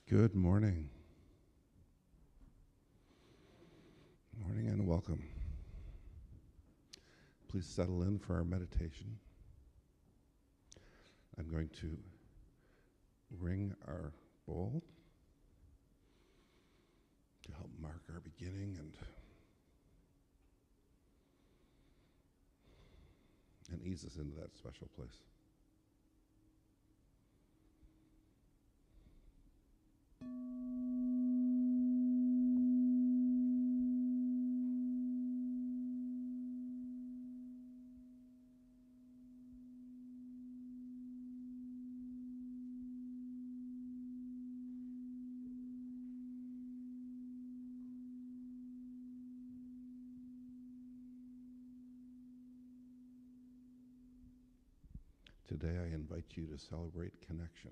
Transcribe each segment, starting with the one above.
Good morning. Morning and welcome. Please settle in for our meditation. I'm going to ring our bowl to help mark our beginning and ease us into that special place. Today I invite you to celebrate connection.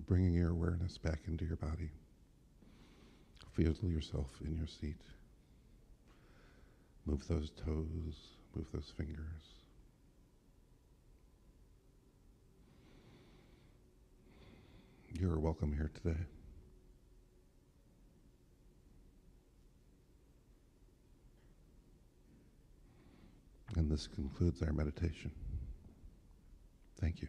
bringing your awareness back into your body. Feel yourself in your seat. Move those toes, move those fingers. You're welcome here today. And this concludes our meditation. Thank you.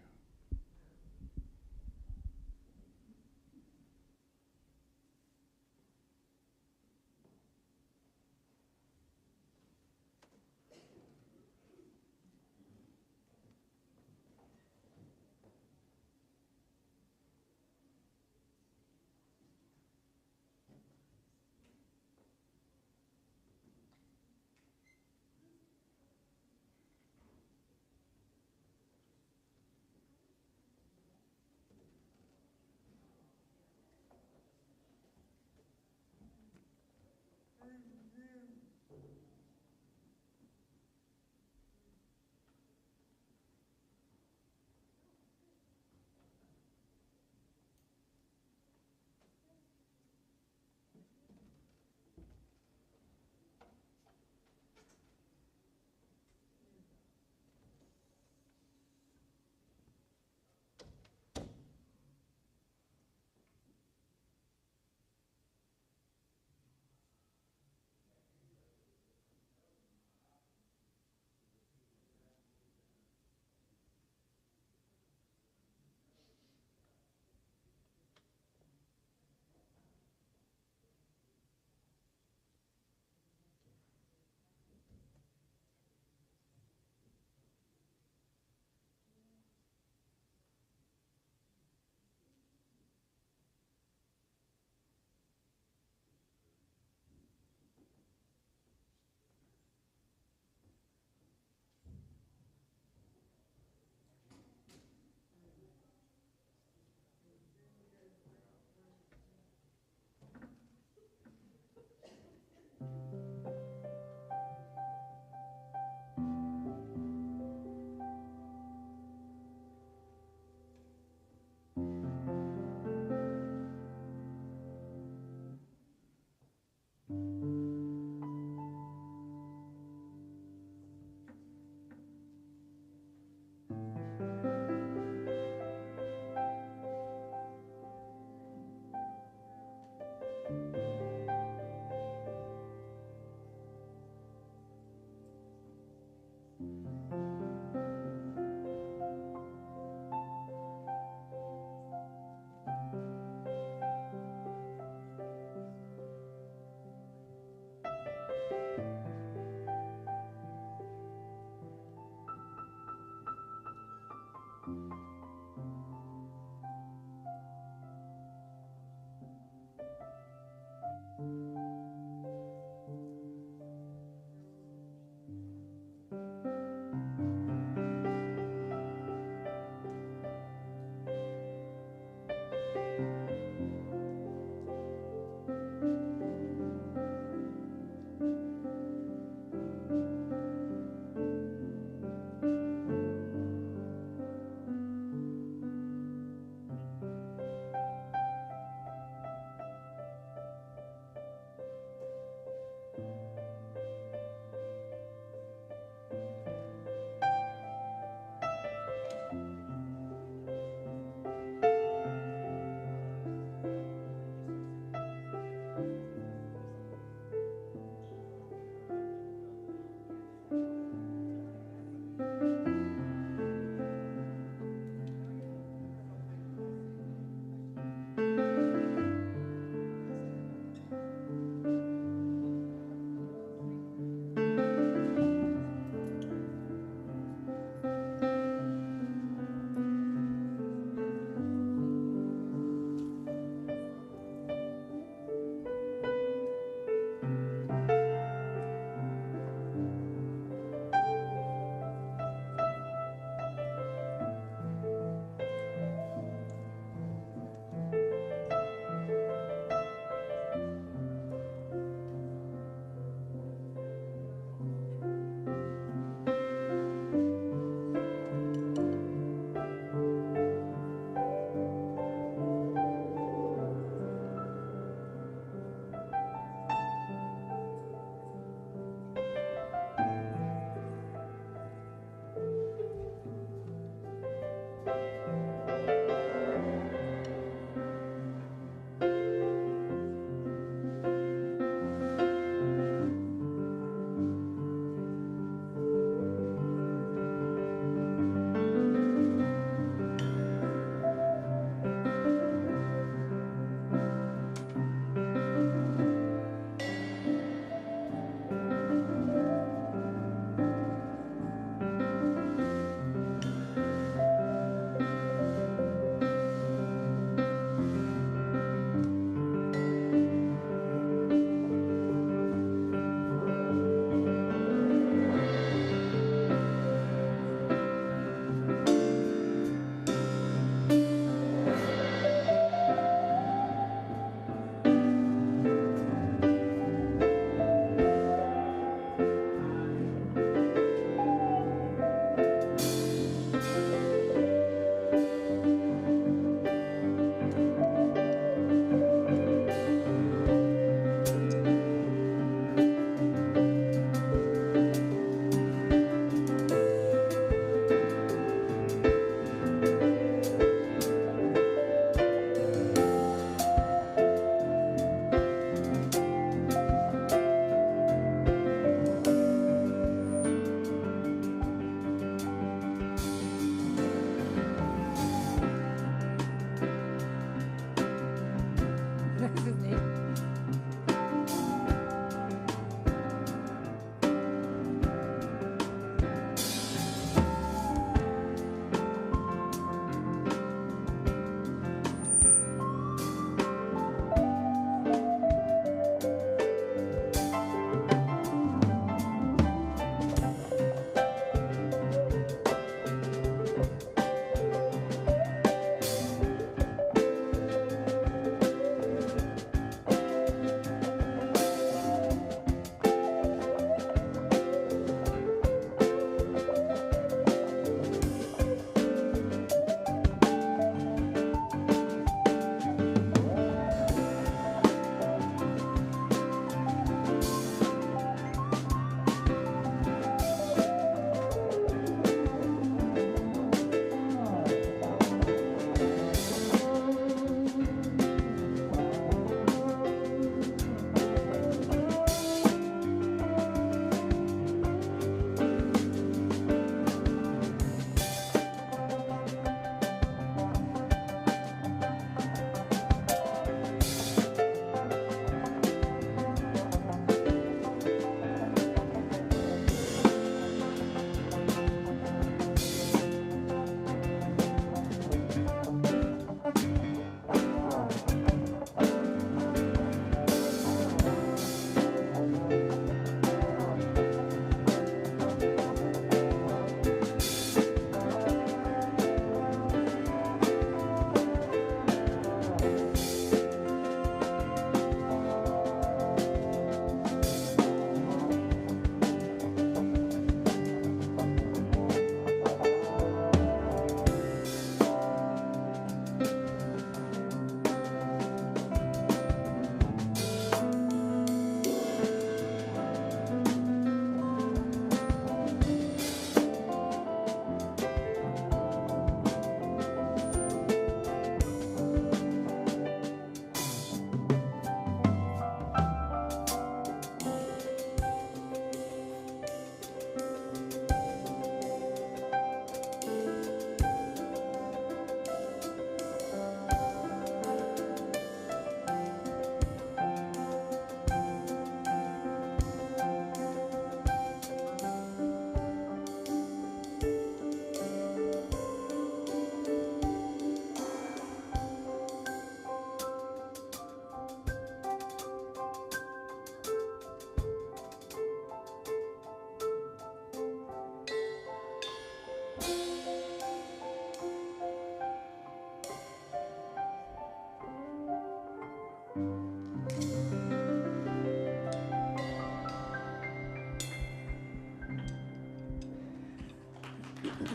That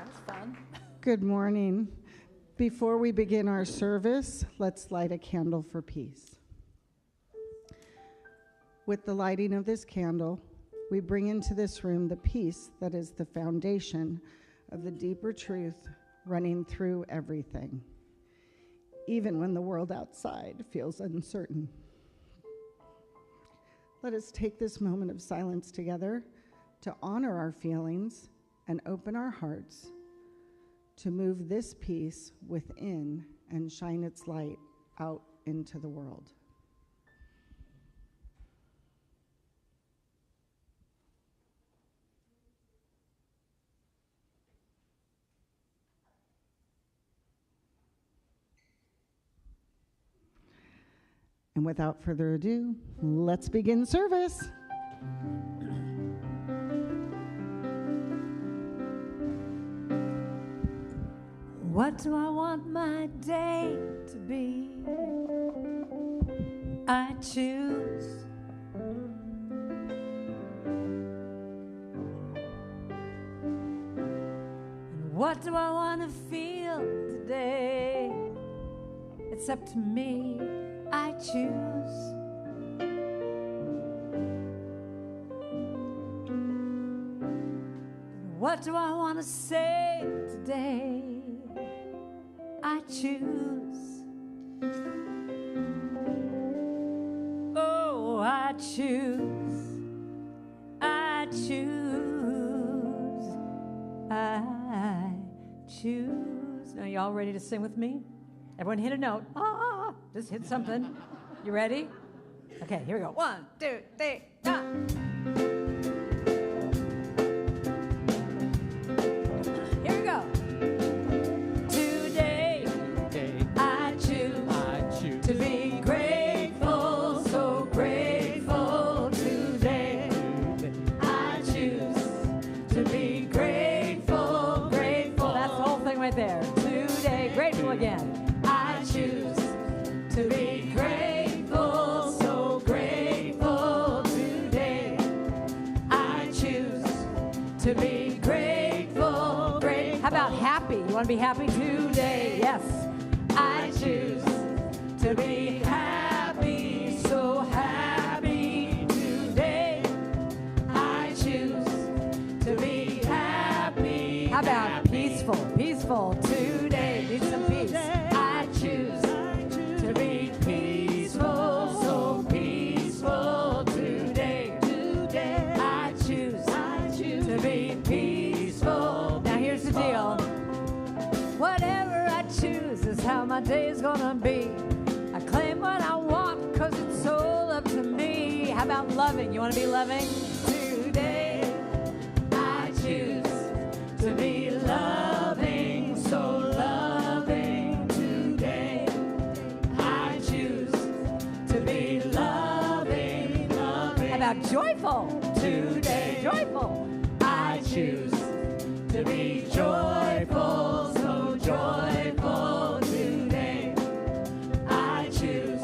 was fun. Good morning. Before we begin our service, let's light a candle for peace. With the lighting of this candle, we bring into this room the peace that is the foundation of the deeper truth running through everything, even when the world outside feels uncertain. Let us take this moment of silence together to honor our feelings and open our hearts to move this peace within and shine its light out into the world. And without further ado, let's begin service. What do I want my day to be? I choose. And what do I want to feel today? It's up to me. I choose. What do I want to say today? I choose. Oh, I choose. I choose. I choose. Now, y'all ready to sing with me? Everyone hit a note. Just hit something. You ready? Okay, here we go. 1, 2, 3, go. Here we go. Today, I choose to be grateful, so grateful. Today, I choose to be grateful, grateful. That's the whole thing right there. Today, grateful again. I choose to be grateful, so grateful. Today, I choose to be grateful, grateful. How about happy? You want to be happy today? Yes. I choose to be happy, so happy. Today, I choose to be happy. How about peaceful? Peaceful today. Need some peace. I choose to be peaceful, so peaceful today. Today, I choose to be peaceful. Now here's the deal. Whatever I choose is how my day's gonna be. I claim what I want, cause it's all up to me. How about loving? You wanna be loving? Today, I choose to be loving, so loving. Today, I choose to be loving, loving. How about joyful? Today, joyful. I choose to be joyful, so joyful. Today, I choose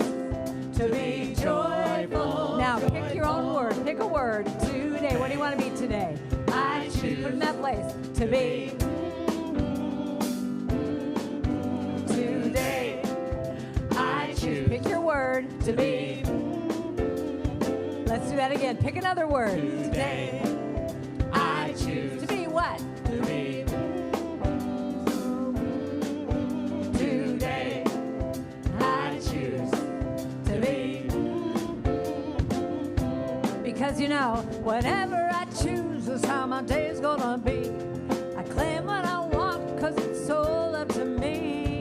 to be joyful. Now pick your own word. Pick a word. Today, what do you want to be today? I choose. Put in that place. To be. Today, I choose. Pick your word. To be. Let's do that again. Pick another word. Today, I choose. To be what? To be. Today, I choose to be. Because you know, whatever I choose is how my day's gonna be. I claim what I want, cause it's all up to me.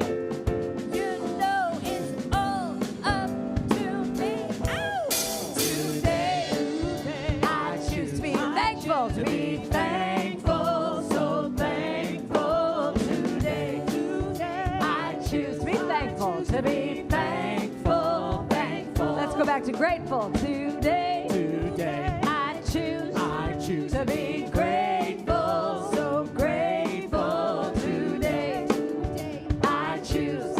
You know it's all up to me. Ow! Today, I choose to be thankful, to be thankful, so thankful. Today, I choose to be thankful, to be thankful, thankful. Let's go back to grateful. Today, I choose to be grateful, so grateful. Today, I choose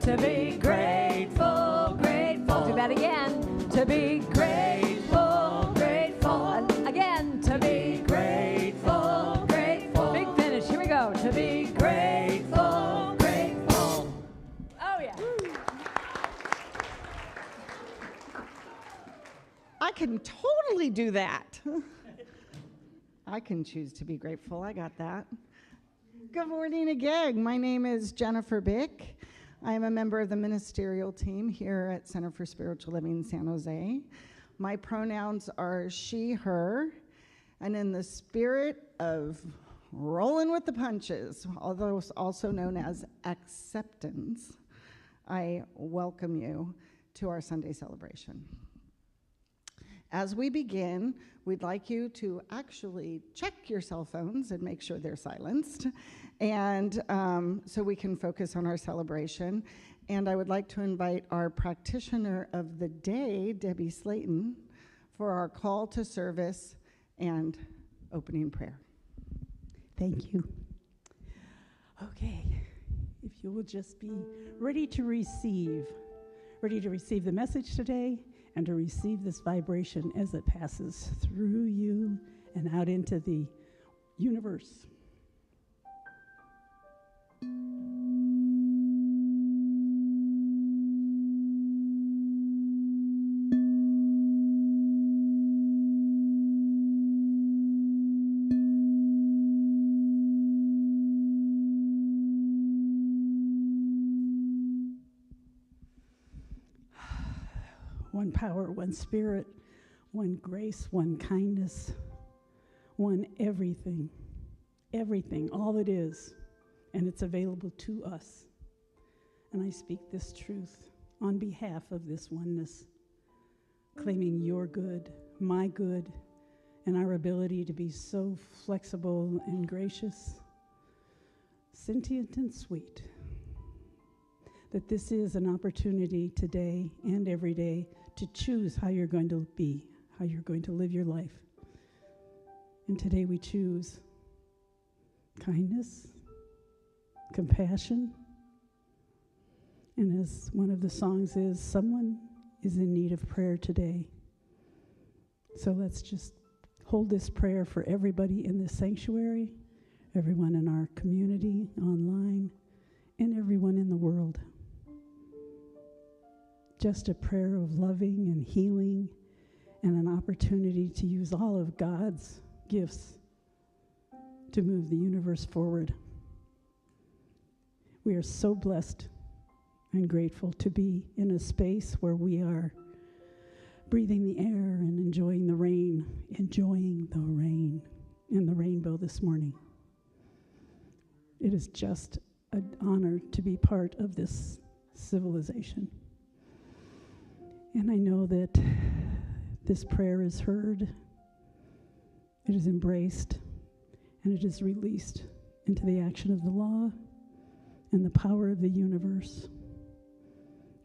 to be grateful, grateful. Do that again. To be grateful, grateful. Again, to be grateful. I can totally do that. I can choose to be grateful. I got that. Good morning again. My name is Jennifer Bick. I am a member of the ministerial team here at Center for Spiritual Living San Jose. My pronouns are she, her, and in the spirit of rolling with the punches, although also known as acceptance, I welcome you to our Sunday celebration. As we begin, we'd like you to actually check your cell phones and make sure they're silenced, and so we can focus on our celebration. And I would like to invite our practitioner of the day, Debbie Slayton, for our call to service and opening prayer. Thank you. Okay, if you will just be ready to receive the message today and to receive this vibration as it passes through you and out into the universe. One power, one spirit, one grace, one kindness, one everything, all it is, and it's available to us. And I speak this truth on behalf of this oneness, claiming your good, my good, and our ability to be so flexible and gracious, sentient and sweet, that this is an opportunity today and every day to choose how you're going to be, how you're going to live your life. And today we choose kindness, compassion, and as one of the songs is, someone is in need of prayer today. So let's just hold this prayer for everybody in this sanctuary, everyone in our community, online, and everyone in the world. Just a prayer of loving and healing and an opportunity to use all of God's gifts to move the universe forward. We are so blessed and grateful to be in a space where we are breathing the air and enjoying the rain and the rainbow this morning. It is just an honor to be part of this civilization. And I know that this prayer is heard, it is embraced, and it is released into the action of the law and the power of the universe,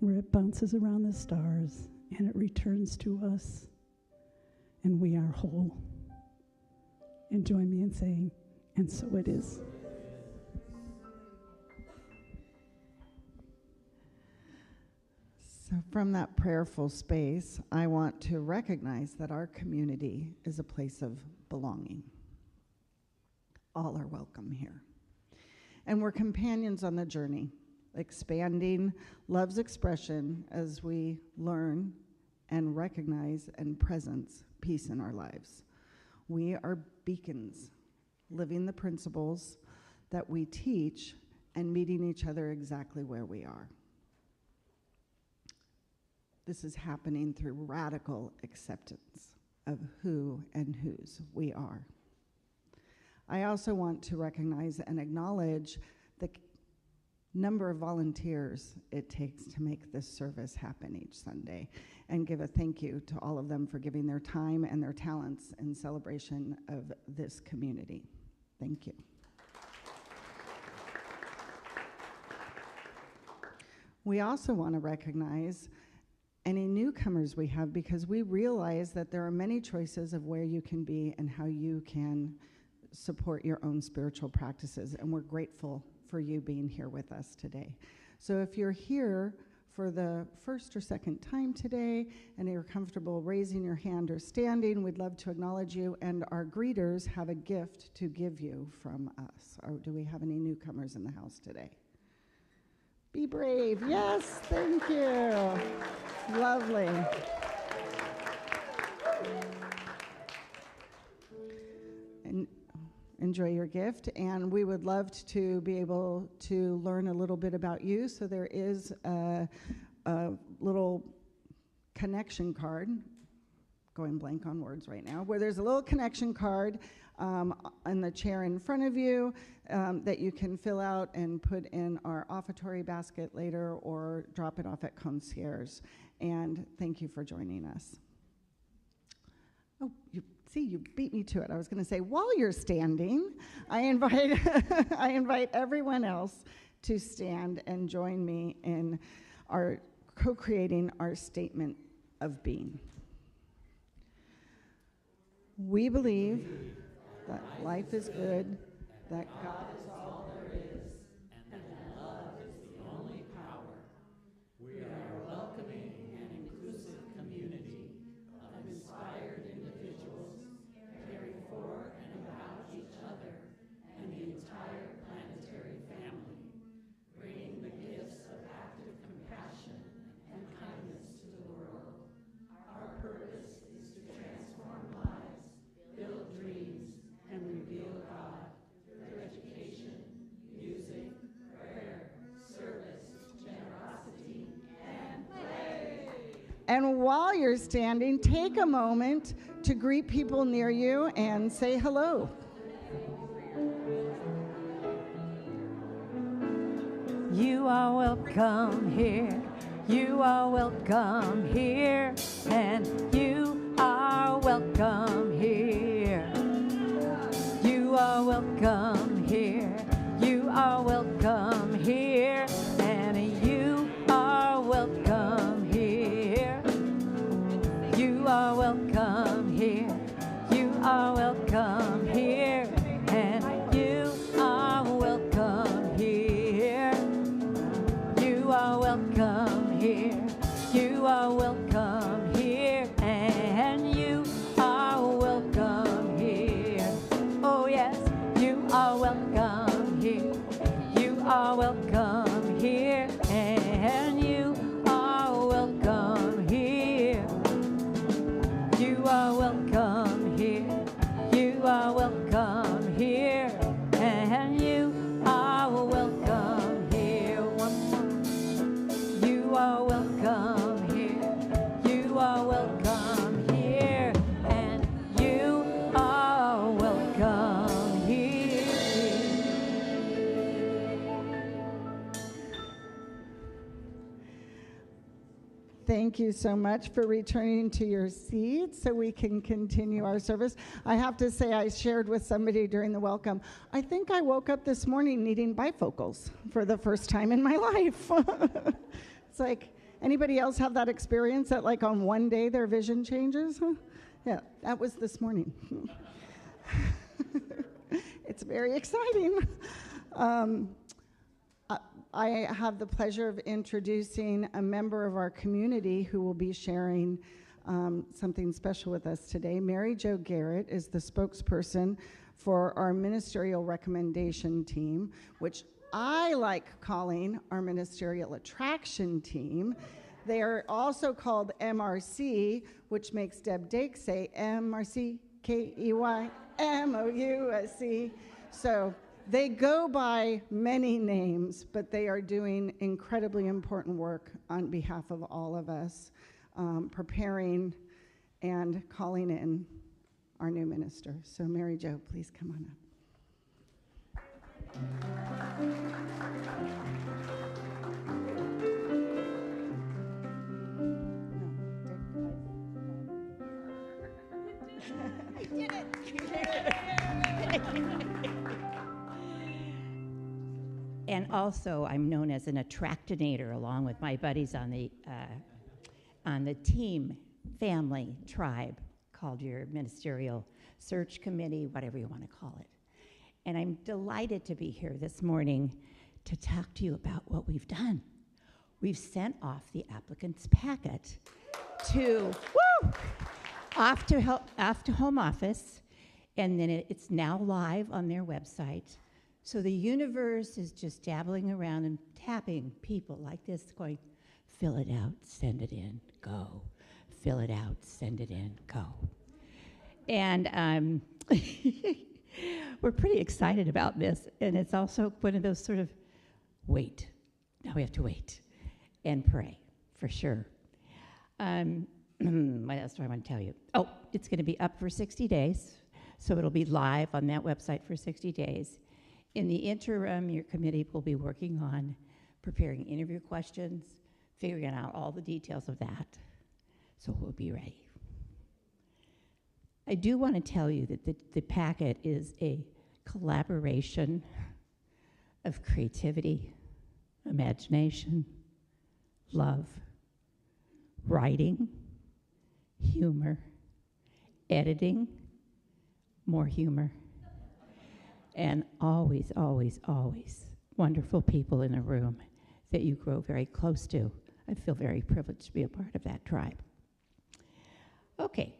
where it bounces around the stars and it returns to us, and we are whole. And join me in saying, and so it is. So from that prayerful space, I want to recognize that our community is a place of belonging. All are welcome here. And we're companions on the journey, expanding love's expression as we learn and recognize and presence peace in our lives. We are beacons, living the principles that we teach and meeting each other exactly where we are. This is happening through radical acceptance of who and whose we are. I also want to recognize and acknowledge the number of volunteers it takes to make this service happen each Sunday, and give a thank you to all of them for giving their time and their talents in celebration of this community. Thank you. We also want to recognize any newcomers we have, because we realize that there are many choices of where you can be and how you can support your own spiritual practices, and we're grateful for you being here with us today. So if you're here for the first or second time today and you're comfortable raising your hand or standing, we'd love to acknowledge you, and our greeters have a gift to give you from us. Or do we have any newcomers in the house today? Be brave. Yes, thank you. Lovely. enjoy your gift. And we would love to be able to learn a little bit about you. So there is a little connection card, going blank on words right now, where there's a little connection card on the chair in front of you that you can fill out and put in our offertory basket later or drop it off at concierge. And thank you for joining us. Oh, you beat me to it. I was going to say, while you're standing, I invite everyone else to stand and join me in our co-creating our statement of being. We believe that life is good, that God is all there is, and that love is the only power. We are a welcoming and inclusive community of inspired individuals caring for and about each other and the entire planetary family, bringing the gifts of active compassion and kindness to the world. Our purpose is to transform lives, build dreams, and reveal God through education, music, prayer, service, generosity, and play. And while you're standing, take a moment to greet people near you and say hello. You are welcome here. You are welcome here. And you are welcome here. You are welcome here. You are welcome here. And you are welcome here. You are welcome here. You are welcome here. And you are welcome here. You are welcome here. You are welcome here. And you are welcome here. Oh yes, you are welcome here. You are welcome here. And you are welcome here. You are welcome here. You are welcome here. And you are welcome here. One more. You are welcome here. You are welcome here. And you are welcome here. Thank you so much for returning to your seats so we can continue our service. I have to say, I shared with somebody during the welcome, I think I woke up this morning needing bifocals for the first time in my life. It's like, anybody else have that experience that like on one day their vision changes? Huh? Yeah, that was this morning. It's very exciting. I have the pleasure of introducing a member of our community who will be sharing something special with us today. Mary Jo Garrett is the spokesperson for our ministerial recommendation team, which I like calling our ministerial attraction team. They are also called MRC, which makes Deb Dake say MRC, KEYMOUSC. So they go by many names, but they are doing incredibly important work on behalf of all of us, preparing and calling in our new minister. So Mary Jo, please come on up. I did it! And also, I'm known as an attractinator, along with my buddies on the team, family, tribe, called your ministerial search committee, whatever you want to call it. And I'm delighted to be here this morning to talk to you about what we've done. We've sent off the applicant's packet to off to home office, and then it's now live on their website. So the universe is just dabbling around and tapping people like this, going, fill it out, send it in, go. Fill it out, send it in, go. And we're pretty excited about this, and it's also one of those sort of wait. Now we have to wait and pray, for sure. What else do I want to tell you? Oh, it's going to be up for 60 days, so it'll be live on that website for 60 days. In the interim, your committee will be working on preparing interview questions, figuring out all the details of that, so we'll be ready. I do want to tell you that the packet is a collaboration of creativity, imagination, love, writing, humor, editing, more humor, and always, always, always wonderful people in a room that you grow very close to. I feel very privileged to be a part of that tribe. Okay,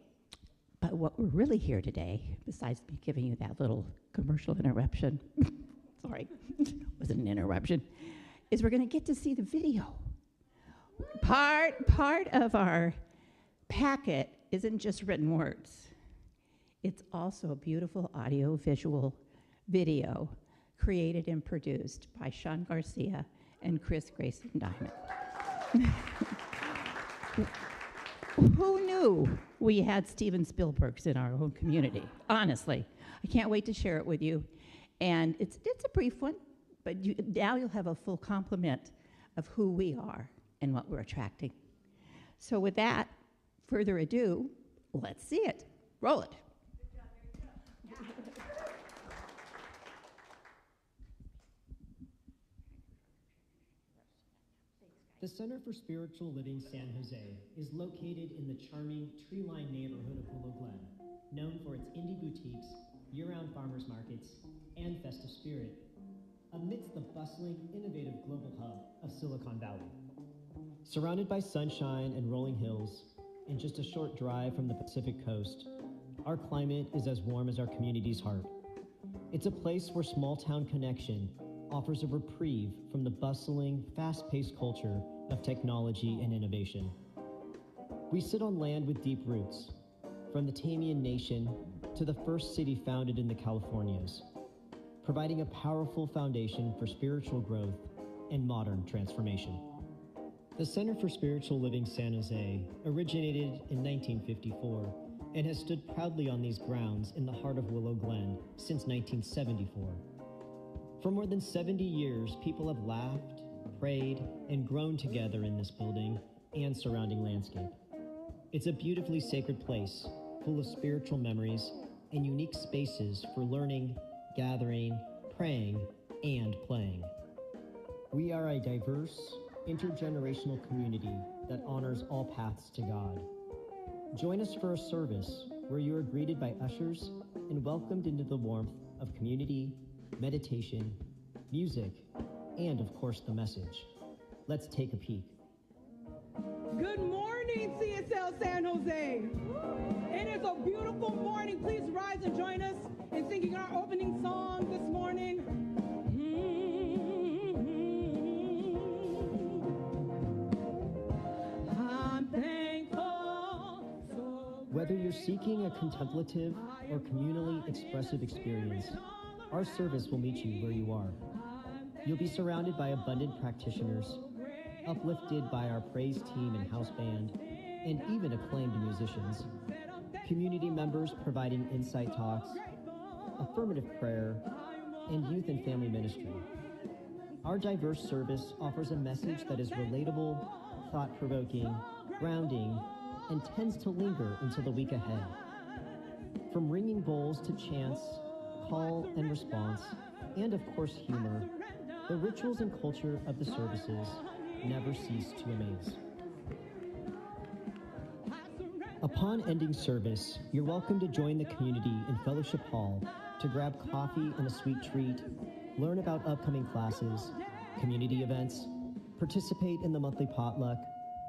but what we're really here today, besides me giving you that little commercial interruption, sorry, wasn't an interruption, is we're going to get to see the video. Part of our packet isn't just written words. It's also a beautiful audio-visual video created and produced by Sean Garcia and Chris Grayson Diamond. Who knew we had Steven Spielbergs in our own community? Honestly, I can't wait to share it with you. And it's a brief one, but now you'll have a full complement of who we are and what we're attracting. So with that, further ado, let's see it. Roll it. The Center for Spiritual Living San Jose is located in the charming tree-lined neighborhood of Willow Glen, known for its indie boutiques, year-round farmers markets, and festive spirit, amidst the bustling, innovative global hub of Silicon Valley. Surrounded by sunshine and rolling hills, and just a short drive from the Pacific coast, our climate is as warm as our community's heart. It's a place where small-town connection offers a reprieve from the bustling, fast-paced culture of technology and innovation. We sit on land with deep roots, from the Tamian Nation to the first city founded in the Californias, providing a powerful foundation for spiritual growth and modern transformation. The Center for Spiritual Living San Jose originated in 1954 and has stood proudly on these grounds in the heart of Willow Glen since 1974. For more than 70 years, people have laughed, prayed, and grown together in this building and surrounding landscape. It's a beautifully sacred place, full of spiritual memories and unique spaces for learning, gathering, praying, and playing. We are a diverse, intergenerational community that honors all paths to God. Join us for a service where you are greeted by ushers and welcomed into the warmth of community, meditation, music, and of course the message. Let's take a peek. Good morning, CSL San Jose. It is a beautiful morning. Please rise and join us in singing our opening song this morning. I'm thankful. Whether you're seeking a contemplative or communally expressive experience, our service will meet you where you are. You'll be surrounded by abundant practitioners, uplifted by our praise team and house band, and even acclaimed musicians. Community members providing insight talks, affirmative prayer, and youth and family ministry. Our diverse service offers a message that is relatable, thought-provoking, grounding, and tends to linger into the week ahead. From ringing bowls to chants, call and response, and of course humor, the rituals and culture of the services never cease to amaze. Upon ending service, you're welcome to join the community in Fellowship Hall to grab coffee and a sweet treat, learn about upcoming classes, community events, participate in the monthly potluck,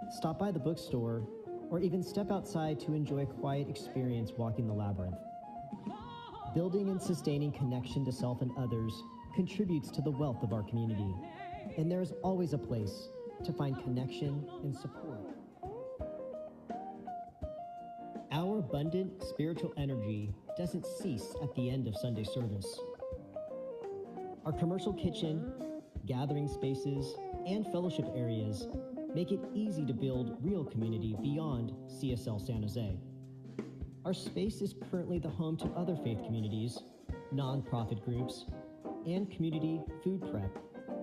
stop by the bookstore, or even step outside to enjoy a quiet experience walking the labyrinth. Building and sustaining connection to self and others contributes to the wealth of our community, and there is always a place to find connection and support. Our abundant spiritual energy doesn't cease at the end of Sunday service. Our commercial kitchen, gathering spaces, and fellowship areas make it easy to build real community beyond CSL San Jose. Our space is currently the home to other faith communities, nonprofit groups, and community food prep,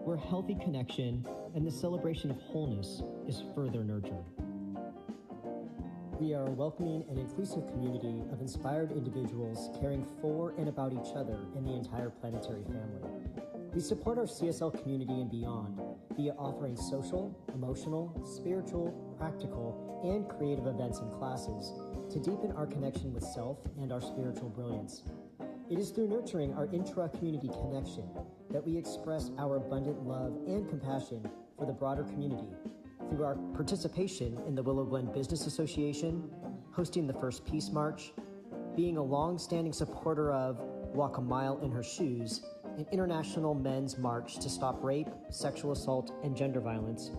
where healthy connection and the celebration of wholeness is further nurtured. We are a welcoming and inclusive community of inspired individuals caring for and about each other and the entire planetary family. We support our CSL community and beyond via offering social, emotional, spiritual, practical, and creative events and classes to deepen our connection with self and our spiritual brilliance. It is through nurturing our intra-community connection that we express our abundant love and compassion for the broader community through our participation in the Willow Glen Business Association, hosting the first Peace March, being a long-standing supporter of Walk a Mile in Her Shoes, an international men's march to stop rape, sexual assault, and gender violence,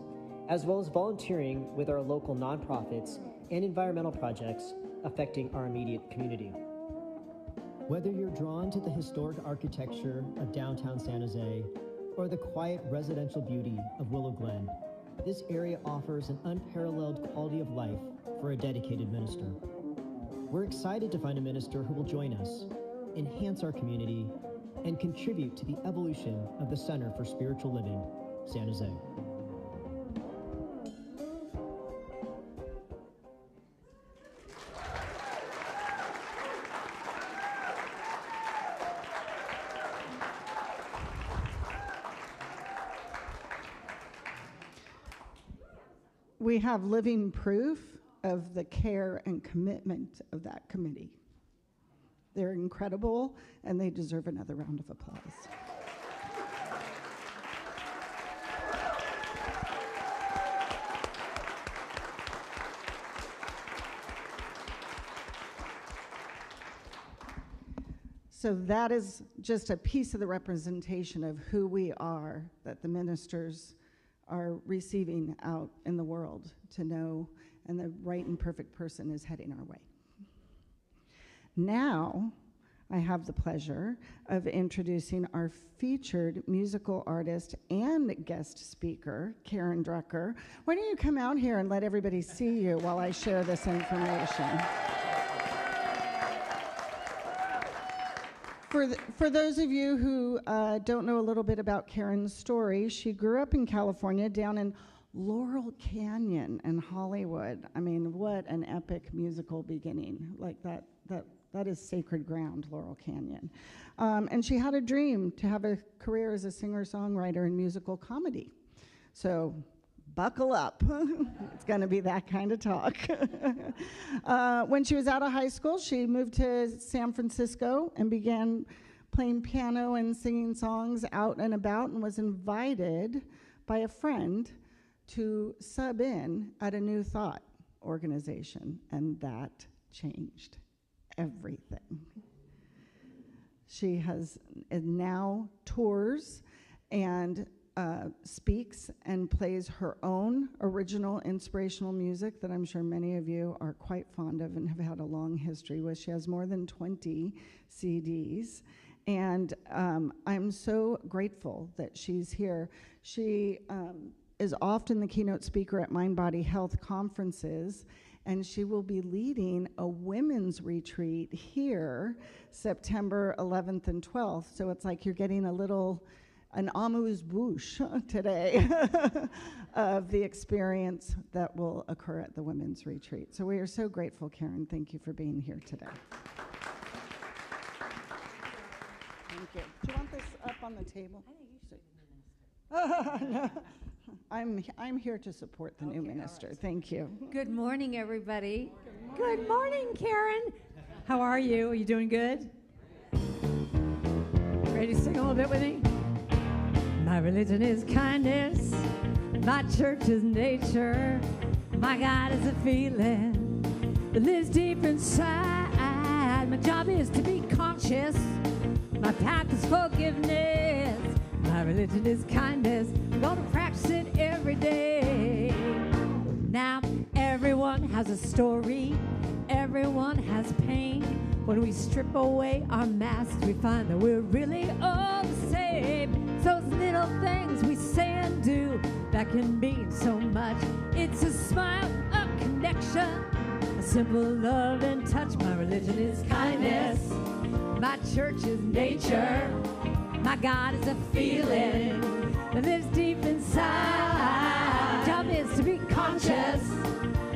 as well as volunteering with our local nonprofits and environmental projects affecting our immediate community. Whether you're drawn to the historic architecture of downtown San Jose or the quiet residential beauty of Willow Glen, this area offers an unparalleled quality of life for a dedicated minister. We're excited to find a minister who will join us, enhance our community, and contribute to the evolution of the Center for Spiritual Living, San Jose. We have living proof of the care and commitment of that committee. They're incredible, and they deserve another round of applause. So that is just a piece of the representation of who we are that the ministers are receiving out in the world to know, and the right and perfect person is heading our way. Now, I have the pleasure of introducing our featured musical artist and guest speaker, Karen Drucker. Why don't you come out here and let everybody see you while I share this information? For those of you who don't know a little bit about Karen's story, she grew up in California down in Laurel Canyon in Hollywood. I mean, what an epic musical beginning. Like that is sacred ground, Laurel Canyon. And she had a dream to have a career as a singer-songwriter in musical comedy. So buckle up. It's going to be that kind of talk. When she was out of high school, she moved to San Francisco and began playing piano and singing songs out and about, and was invited by a friend to sub in at a New Thought organization, and that changed everything. She has now tours and speaks and plays her own original inspirational music that I'm sure many of you are quite fond of and have had a long history with. She has more than 20 CDs, and I'm so grateful that she's here. She is often the keynote speaker at Mind Body Health conferences, and she will be leading a women's retreat here September 11th and 12th. So it's like you're getting an amuse-bouche today of the experience that will occur at the women's retreat. So we are so grateful, Karen. Thank you for being here today. Thank you. Do you want this up on the table? I think you should. No. I'm here to support the new minister. Right. Thank you. Good morning, everybody. Good morning, Karen. How are you? Are you doing good? Ready to sing a little bit with me? My religion is kindness. My church is nature. My God is a feeling that lives deep inside. My job is to be conscious. My path is forgiveness. My religion is kindness. I'm gonna practice it every day. Now, everyone has a story. Everyone has pain. When we strip away our masks, we find that we're really all the same. It's those little things we say and do that can mean so much. It's a smile, a connection, a simple love and touch. My religion is kindness. My church is nature. My God is a feeling that lives deep inside. My job is to be conscious.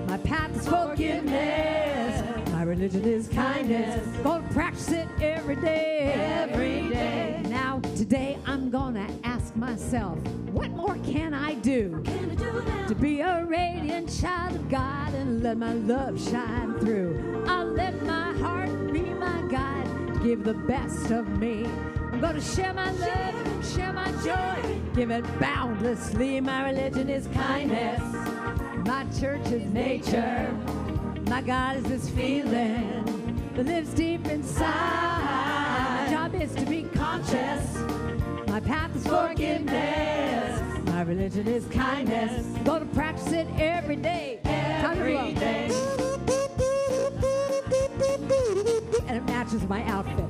My path is forgiveness. My religion is kindness. Gonna practice it every day. Every day. Now, today I'm gonna ask myself, what more can I do? To be a radiant child of God and let my love shine through. I'll let my heart be my guide, give the best of me. I'm gonna share my love, share my joy, give it boundlessly. My religion is kindness. My church is nature. My God is this feeling that lives deep inside. My job is to be conscious. My path is forgiveness. My religion is kindness. Gonna practice it every day. Every day. And it matches my outfit.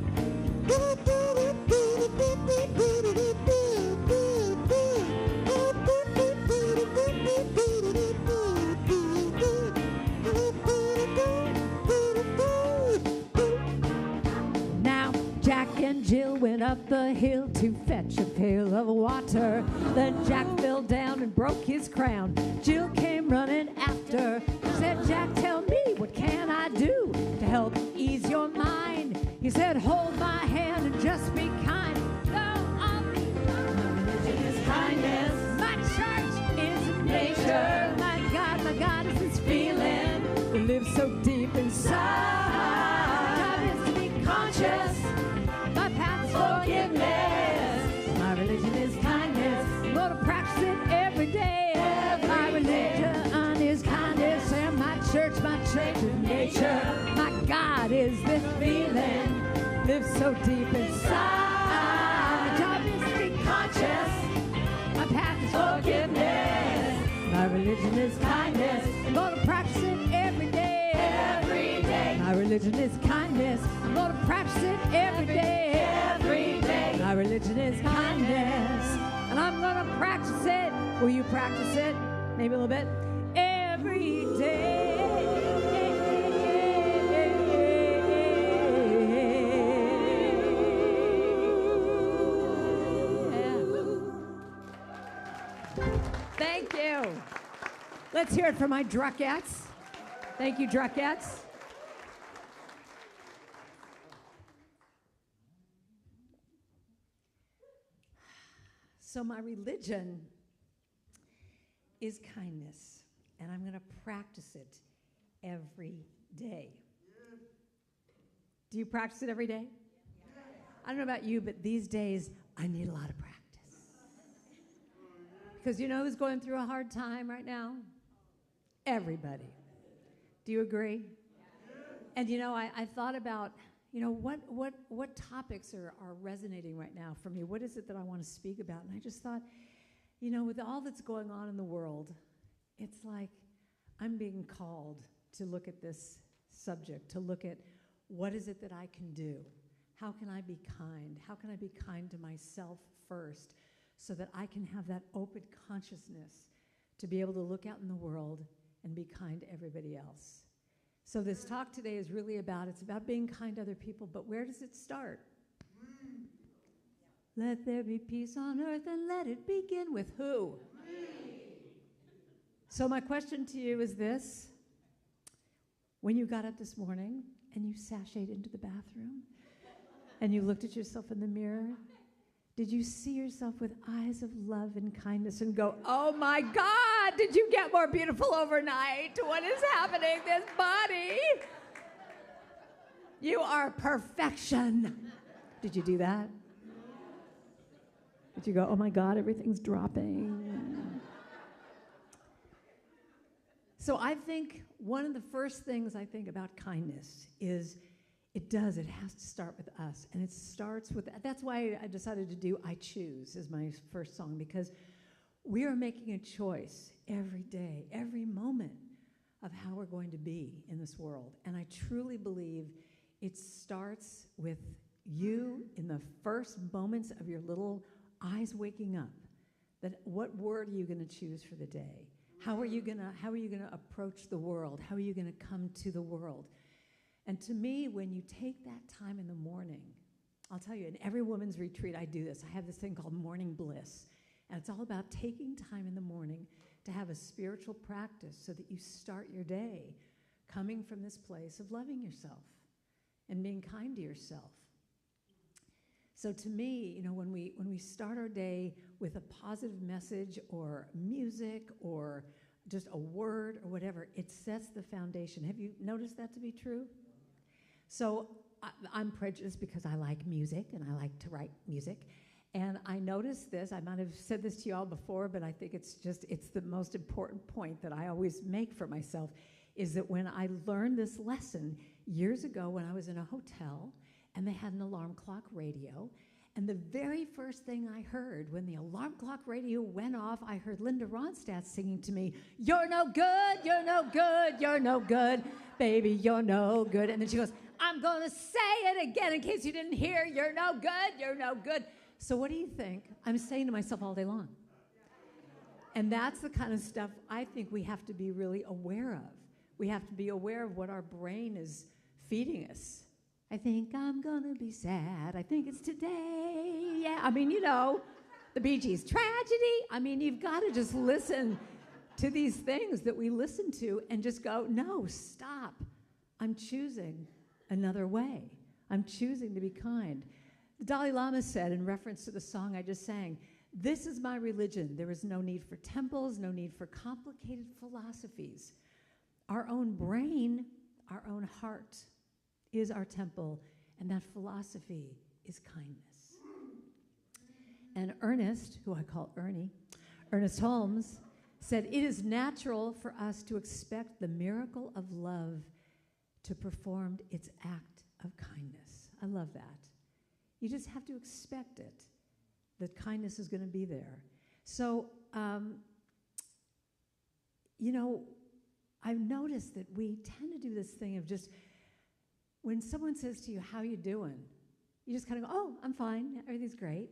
And Jill went up the hill to fetch a pail of water. Then Jack fell down and broke his crown. Jill came running after. Said, Jack, tell me, what can I do to help ease your mind? He said, hold my hand and just be kind. No, I'll be kind. My religion is kindness. My church is nature. My God is this feeling that lives so deep inside. My job is to be conscious. My path is forgiveness. My religion is kindness. I'm gonna practice it every day. My religion is kindness, and my church is nature. My God is this feeling, lives so deep inside. My job is to be conscious. My path is forgiveness. My religion is kindness. I'm gonna practice it every day. Every day. My religion is kindness. I'm gonna practice it every day. Every day. My religion is kindness. And I'm gonna practice it. Will you practice it? Maybe a little bit. Every day. Thank you. Let's hear it for my Druckettes. Thank you, Druckettes. So my religion is kindness, and I'm going to practice it every day. Do you practice it every day? I don't know about you, but these days I need a lot of practice. Because you know who's going through a hard time right now? Everybody. Do you agree? And you know, I thought about, you know, what topics are resonating right now for me? What is it that I want to speak about? And I just thought, you know, with all that's going on in the world, it's like I'm being called to look at this subject, to look at what is it that I can do? How can I be kind? How can I be kind to myself first so that I can have that open consciousness to be able to look out in the world and be kind to everybody else? So this talk today is really it's about being kind to other people, but where does it start? Let there be peace on earth and let it begin with who? So my question to you is this. When you got up this morning and you sashayed into the bathroom and you looked at yourself in the mirror, did you see yourself with eyes of love and kindness and go, oh my God, did you get more beautiful overnight? What is happening? This body. You are perfection. Did you do that? Did you go, oh my God, everything's dropping? So I think one of the first things I think about kindness is it has to start with us. And it starts with, that's why I decided to do I Choose as my first song, because we are making a choice every day, every moment of how we're going to be in this world. And I truly believe It starts with you in the first moments of your little eyes waking up. That what word are you going to choose for the day? How are you going to approach the world? How are you going to come to the world? And to me, when you take that time in the morning, I'll tell you, in every woman's retreat, I do this. I have this thing called morning bliss. And it's all about taking time in the morning to have a spiritual practice so that you start your day coming from this place of loving yourself and being kind to yourself. So to me, when we start our day with a positive message or music or just a word or whatever, it sets the foundation. Have you noticed that to be true? So I'm prejudiced because I like music and I like to write music. And I noticed this, I might have said this to you all before, but I think it's the most important point that I always make for myself, is that when I learned this lesson years ago when I was in a hotel and they had an alarm clock radio, and the very first thing I heard when the alarm clock radio went off, I heard Linda Ronstadt singing to me, "You're no good, you're no good, you're no good, baby, you're no good." And then she goes, "I'm going to say it again in case you didn't hear, you're no good, you're no good." So what do you think I'm saying to myself all day long? And that's the kind of stuff I think we have to be really aware of. We have to be aware of what our brain is feeding us. I think I'm gonna be sad. I think it's today. Yeah, I mean, the Bee Gees, tragedy. I mean, you've got to just listen to these things that we listen to and just go, no, stop. I'm choosing another way. I'm choosing to be kind. The Dalai Lama said, in reference to the song I just sang, "This is my religion. There is no need for temples, no need for complicated philosophies. Our own brain, our own heart is our temple, and that philosophy is kindness." And Ernest, who I call Ernie, Ernest Holmes, said, "It is natural for us to expect the miracle of love to perform its act of kindness." I love that. You just have to expect it, that kindness is going to be there. So, I've noticed that we tend to do this thing of just, when someone says to you, "How you doing?" you just kind of go, "Oh, I'm fine, everything's great."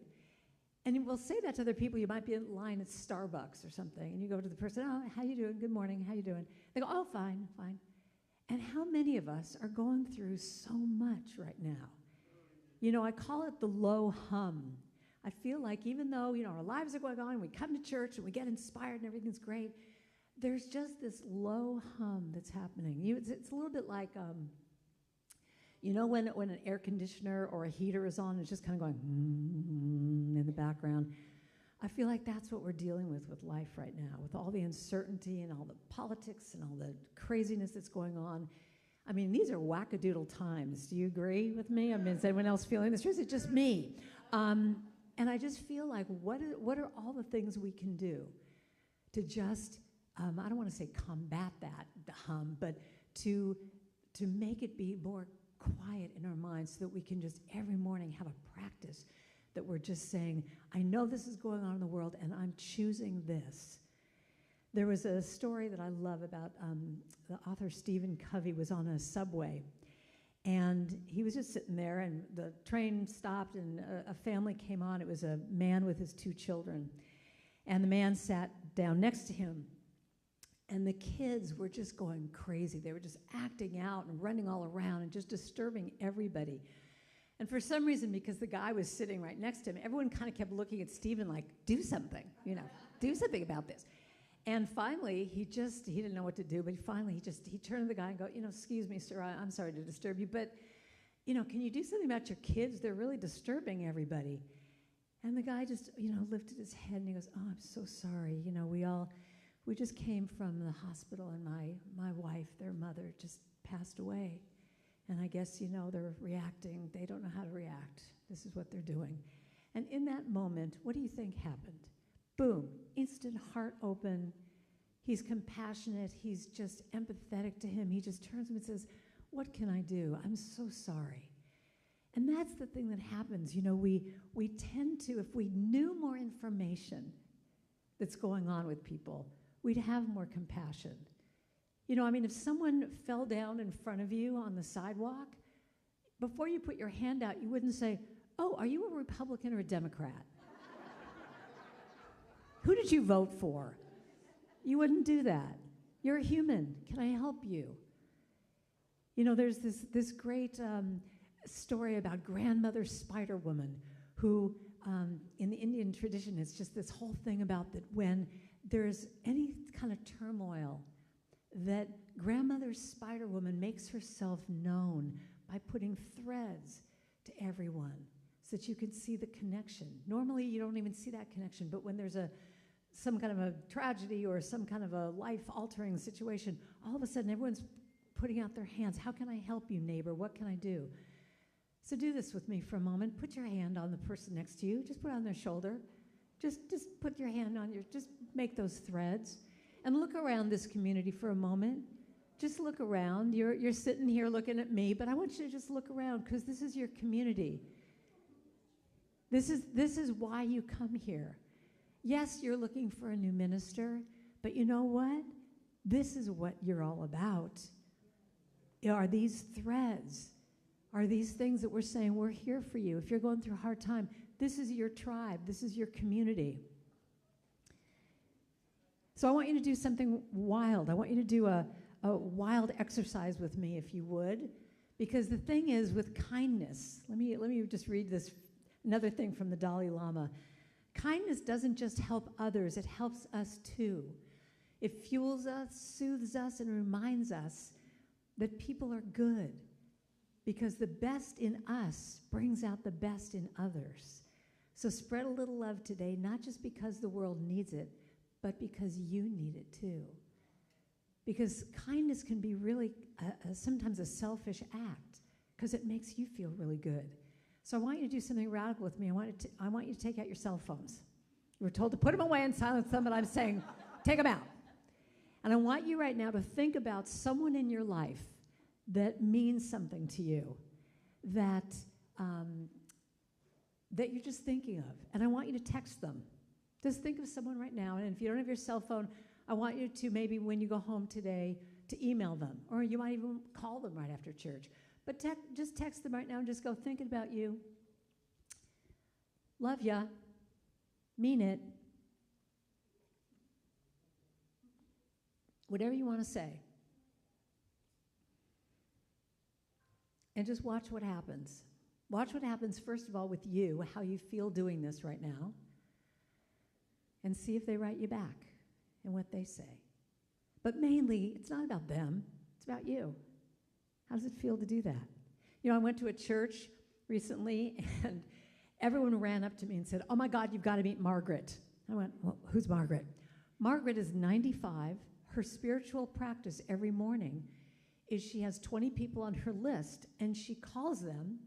And we'll say that to other people. You might be in line at Starbucks or something, and you go to the person, "Oh, how you doing? Good morning, how you doing?" They go, "Oh, fine, fine." And how many of us are going through so much right now? I call it the low hum. I feel like even though, our lives are going on, we come to church and we get inspired and everything's great, there's just this low hum that's happening. It's a little bit like, when an air conditioner or a heater is on, it's just kind of going in the background. I feel like that's what we're dealing with life right now, with all the uncertainty and all the politics and all the craziness that's going on. I mean, these are wackadoodle times. Do you agree with me? I mean, is anyone else feeling this? Or is it just me? And I just feel like, what are all the things we can do to just, I don't want to say combat the hum, but to make it be more quiet in our minds so that we can just every morning have a practice that we're just saying, I know this is going on in the world, and I'm choosing this. There was a story that I love about the author Stephen Covey was on a subway, and he was just sitting there, and the train stopped, and a family came on. It was a man with his 2 children, and the man sat down next to him, and the kids were just going crazy. They were just acting out and running all around and just disturbing everybody. And for some reason, because the guy was sitting right next to him, everyone kind of kept looking at Stephen like, do something, do something about this. And finally, he didn't know what to do, but finally he turned to the guy and go, "Excuse me, sir, I'm sorry to disturb you, but, can you do something about your kids? They're really disturbing everybody." And the guy just, lifted his head and he goes, "Oh, I'm so sorry. We just came from the hospital, and my wife, their mother, just passed away. And I guess, they're reacting. They don't know how to react. This is what they're doing." And in that moment, what do you think happened? Boom, instant heart open. He's compassionate. He's just empathetic to him. He just turns to him and says, "What can I do? I'm so sorry." And that's the thing that happens. We tend to, if we knew more information that's going on with people, we'd have more compassion. If someone fell down in front of you on the sidewalk, before you put your hand out, you wouldn't say, oh, are you a Republican or a Democrat? Who did you vote for? You wouldn't do that. You're a human. Can I help you? You know, there's this great story about grandmother spider woman who, in the Indian tradition, it's just this whole thing about that when there's any kind of turmoil, that grandmother spider woman makes herself known by putting threads to everyone so that you can see the connection. Normally, you don't even see that connection, but when there's some kind of a tragedy or some kind of a life-altering situation, all of a sudden everyone's putting out their hands. How can I help you, neighbor? What can I do? So do this with me for a moment. Put your hand on the person next to you. Just put it on their shoulder. Just put your hand on just make those threads. And look around this community for a moment. Just look around. You're sitting here looking at me, but I want you to just look around because this is your community. This is why you come here. Yes, you're looking for a new minister, but you know what? This is what you're all about. Are these threads? Are these things that we're saying, we're here for you. If you're going through a hard time, this is your tribe. This is your community. So I want you to do something wild. I want you to do a wild exercise with me, if you would. Because the thing is, with kindness, let me just read this, another thing from the Dalai Lama. Kindness doesn't just help others, it helps us too. It fuels us, soothes us, and reminds us that people are good. Because the best in us brings out the best in others. So spread a little love today, not just because the world needs it, but because you need it too. Because kindness can be really sometimes a selfish act, because it makes you feel really good. So I want you to do something radical with me. I want you to take out your cell phones. You were told to put them away and silence them, but I'm saying take them out. And I want you right now to think about someone in your life that means something to you, that you're just thinking of. And I want you to text them. Just think of someone right now. And if you don't have your cell phone, I want you to maybe when you go home today to email them. Or you might even call them right after church. But just text them right now and just go, thinking about you. Love ya. Mean it. Whatever you want to say. And just watch what happens. Watch what happens, first of all, with you, how you feel doing this right now. And see if they write you back and what they say. But mainly, it's not about them. It's about you. How does it feel to do that? You know, I went to a church recently, and everyone ran up to me and said, oh, my God, you've got to meet Margaret. I went, well, who's Margaret? Margaret is 95. Her spiritual practice every morning is she has 20 people on her list, and she calls them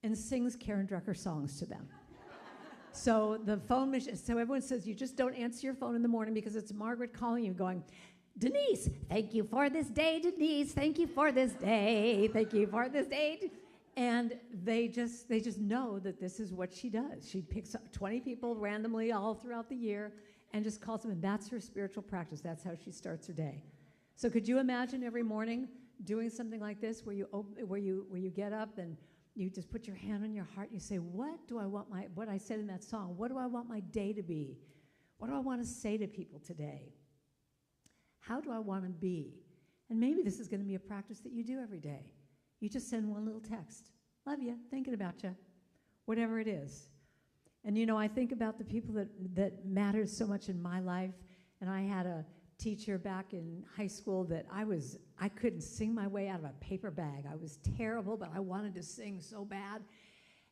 and sings Karen Drucker songs to them. So the phone machine, so everyone says, you just don't answer your phone in the morning because it's Margaret calling you going, Denise, thank you for this day, Denise, thank you for this day, thank you for this day. And they just know that this is what she does. She picks up 20 people randomly all throughout the year and just calls them, and that's her spiritual practice. That's how she starts her day. So could you imagine every morning doing something like this where you get up and you just put your hand on your heart and you say, what I said in that song, what do I want my day to be? What do I want to say to people today? How do I want to be? And maybe this is going to be a practice that you do every day. You just send one little text. Love you, thinking about you, whatever it is. And you know, I think about the people that mattered so much in my life. And I had a teacher back in high school that I couldn't sing my way out of a paper bag. I was terrible, but I wanted to sing so bad.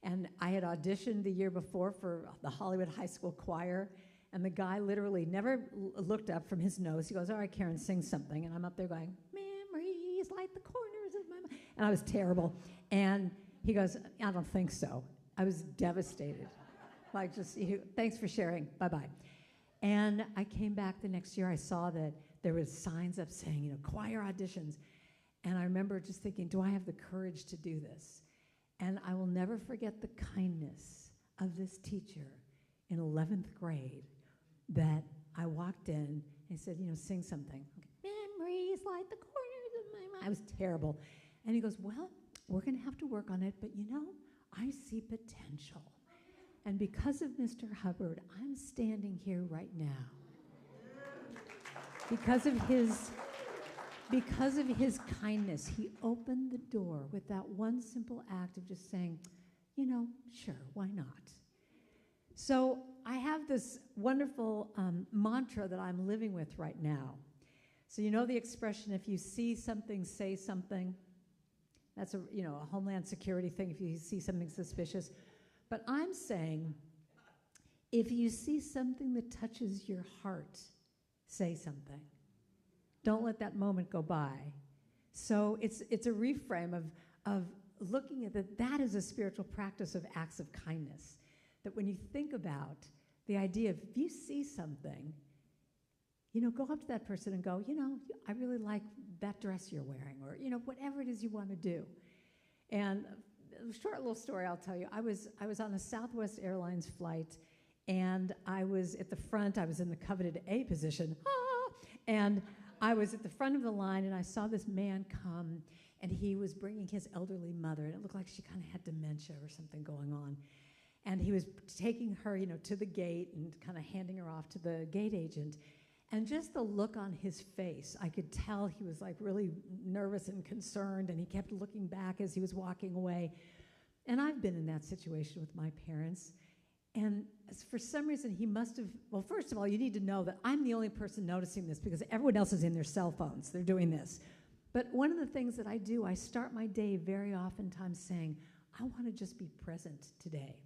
And I had auditioned the year before for the Hollywood High School choir, and the guy literally never looked up from his nose. He goes, all right, Karen, sing something. And I'm up there going, memories like the corners of my mind. And I was terrible. And he goes, I don't think so. I was devastated. Like, just, thanks for sharing. Bye-bye. And I came back the next year. I saw that there was signs up saying, choir auditions. And I remember just thinking, do I have the courage to do this? And I will never forget the kindness of this teacher in 11th grade that I walked in and he said, sing something. Okay. Memories like the corners of my mind. I was terrible. And he goes, well, we're going to have to work on it, but you know, I see potential. And because of Mr. Hubbard, I'm standing here right now. Because of his kindness, he opened the door with that one simple act of just saying, you know, sure, why not? So I have this wonderful mantra that I'm living with right now. So you know the expression, if you see something, say something. That's a Homeland Security thing, if you see something suspicious. But I'm saying, if you see something that touches your heart, say something. Don't let that moment go by. So it's a reframe of looking at that is a spiritual practice of acts of kindness. That when you think about the idea of if you see something, go up to that person and go, I really like that dress you're wearing, or, whatever it is you want to do. And a short little story I'll tell you. I was on a Southwest Airlines flight, and I was at the front. I was in the coveted A position. And I was at the front of the line, and I saw this man come, and he was bringing his elderly mother, and it looked like she kind of had dementia or something going on. And he was taking her, to the gate and kind of handing her off to the gate agent. And just the look on his face, I could tell he was like really nervous and concerned, and he kept looking back as he was walking away. And I've been in that situation with my parents. And for some reason, he must have, well, first of all, you need to know that I'm the only person noticing this because everyone else is in their cell phones. They're doing this. But one of the things that I do, I start my day very oftentimes saying, I want to just be present today.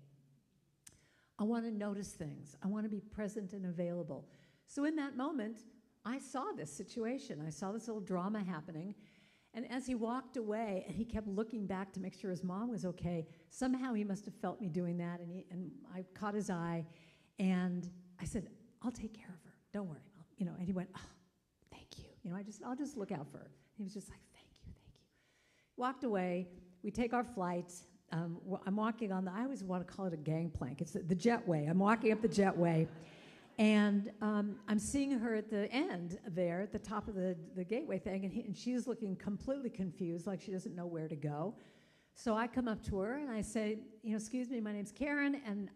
I want to notice things. I want to be present and available. So in that moment, I saw this situation. I saw this little drama happening. And as he walked away, and he kept looking back to make sure his mom was okay, somehow he must have felt me doing that, and I caught his eye, and I said, I'll take care of her. Don't worry. And he went, oh, thank you. I'll just look out for her. He was just like, thank you. Walked away. We take our flight. I'm walking on I always want to call it a gangplank. It's the jetway. I'm walking up the jetway. And I'm seeing her at the end there, at the top of the gateway thing, and she's looking completely confused, like she doesn't know where to go. So I come up to her, and I say, excuse me, my name's Karen, and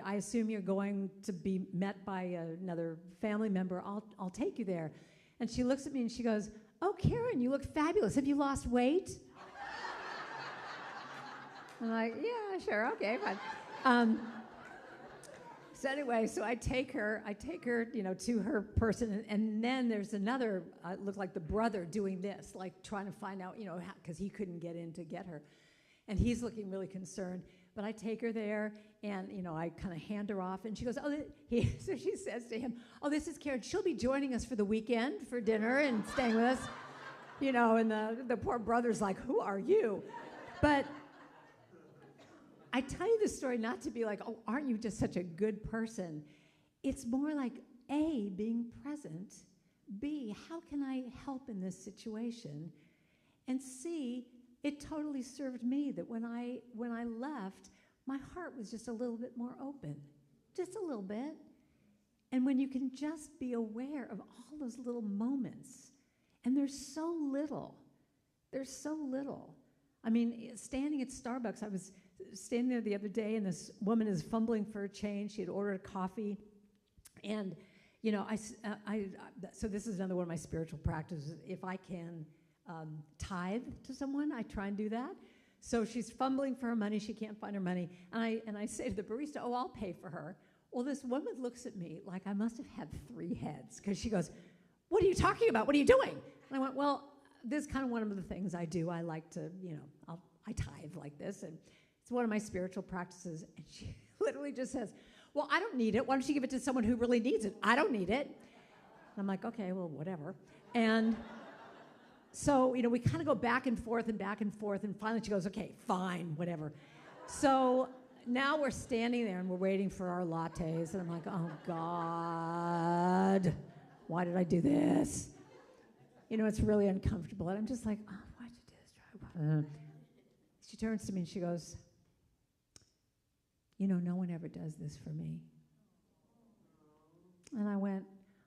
I assume you're going to be met by another family member. I'll take you there. And she looks at me, and she goes, oh, Karen, you look fabulous. Have you lost weight? I'm like, yeah, sure, okay, fine. So anyway, so I take her, to her person, and then there's another, looked like the brother doing this, like trying to find out, because he couldn't get in to get her. And he's looking really concerned. But I take her there, and, I kind of hand her off, and she goes, so she says to him, oh, this is Karen. She'll be joining us for the weekend for dinner and staying with us. And the poor brother's like, who are you? But I tell you this story not to be like, oh, aren't you just such a good person? It's more like, A, being present, B, how can I help in this situation? And C, it totally served me that when I left, my heart was just a little bit more open, just a little bit. And when you can just be aware of all those little moments, and there's so little. I mean, standing at Starbucks, I was standing there the other day, and this woman is fumbling for a change. She had ordered a coffee, and so this is another one of my spiritual practices. If I can tithe to someone, I try and do that. So she's fumbling for her money. She can't find her money, and I say to the barista, "Oh, I'll pay for her." Well, this woman looks at me like I must have had 3 heads, because she goes, "What are you talking about? What are you doing?" And I went, "Well, this is kind of one of the things I do. I like to, I tithe like this, and it's one of my spiritual practices." And she literally just says, "Well, I don't need it. Why don't you give it to someone who really needs it? I don't need it." And I'm like, "Okay, well, whatever." And so, we kind of go back and forth, and finally she goes, "Okay, fine, whatever." So now we're standing there, and we're waiting for our lattes, and I'm like, "Oh, God, why did I do this?" It's really uncomfortable, and I'm just like, "Oh, why'd you do this?" She turns to me, and she goes, "No one ever does this for me." And I went,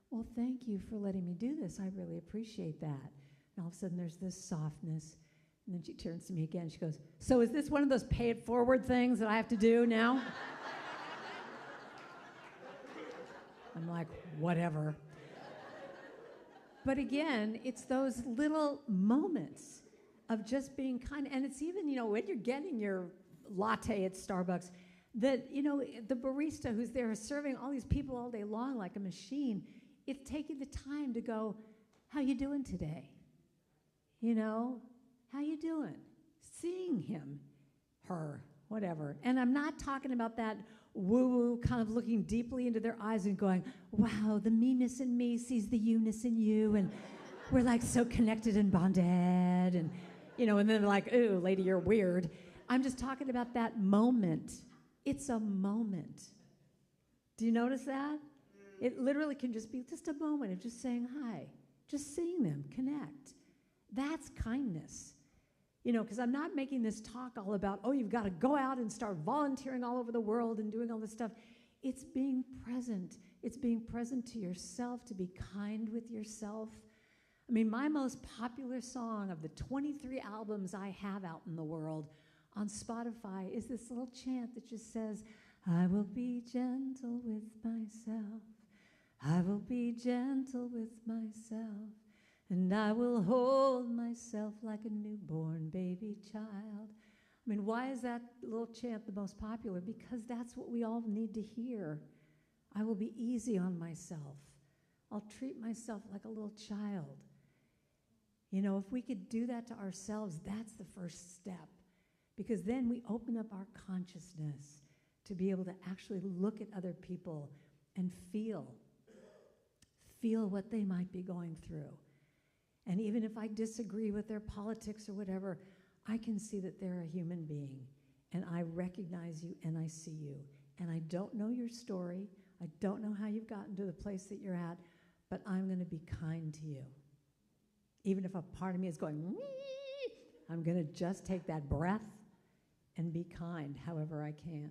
"Well, thank you for letting me do this. I really appreciate that." And all of a sudden, there's this softness, And then she turns to me again. She goes, so is this one of those pay it forward things that I have to do now? I'm like, whatever. But again, it's those little moments of just being kind. And it's even, when you're getting your latte at Starbucks, that, the barista who's there is serving all these people all day long like a machine. It's taking the time to go, how you doing today? How you doing? Seeing him, her, whatever. And I'm not talking about that woo-woo kind of looking deeply into their eyes and going, wow, the me-ness in me sees the you-ness in you, and we're like so connected and bonded, and and then they're like, ooh, lady, you're weird. I'm just talking about that moment. It's a moment. Do you notice that? It literally can just be just a moment of just saying hi, just seeing them connect. That's kindness. Because I'm not making this talk all about, oh, you've got to go out and start volunteering all over the world and doing all this stuff. It's being present. It's being present to yourself, to be kind with yourself. I mean, my most popular song of the 23 albums I have out in the world on Spotify is this little chant that just says, I will be gentle with myself. I will be gentle with myself. And I will hold myself like a newborn baby child. I mean, why is that little chant the most popular? Because that's what we all need to hear. I will be easy on myself. I'll treat myself like a little child. If we could do that to ourselves, that's the first step. Because then we open up our consciousness to be able to actually look at other people and feel what they might be going through. And even if I disagree with their politics or whatever, I can see that they're a human being, and I recognize you and I see you. And I don't know your story. I don't know how you've gotten to the place that you're at, but I'm going to be kind to you. Even if a part of me is going, wee, I'm going to just take that breath and be kind however I can.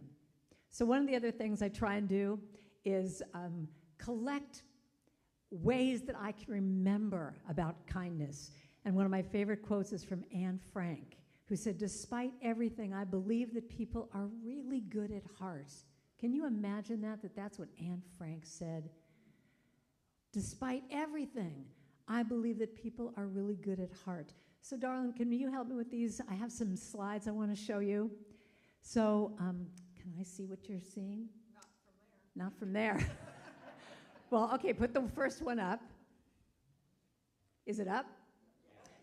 So one of the other things I try and do is collect ways that I can remember about kindness. And one of my favorite quotes is from Anne Frank, who said, despite everything, I believe that people are really good at heart. Can you imagine that's what Anne Frank said? Despite everything, I believe that people are really good at heart. So, darling, can you help me with these? I have some slides I want to show you. So, can I see what you're seeing? Not from there. Well, okay, put the first one up. Is it up?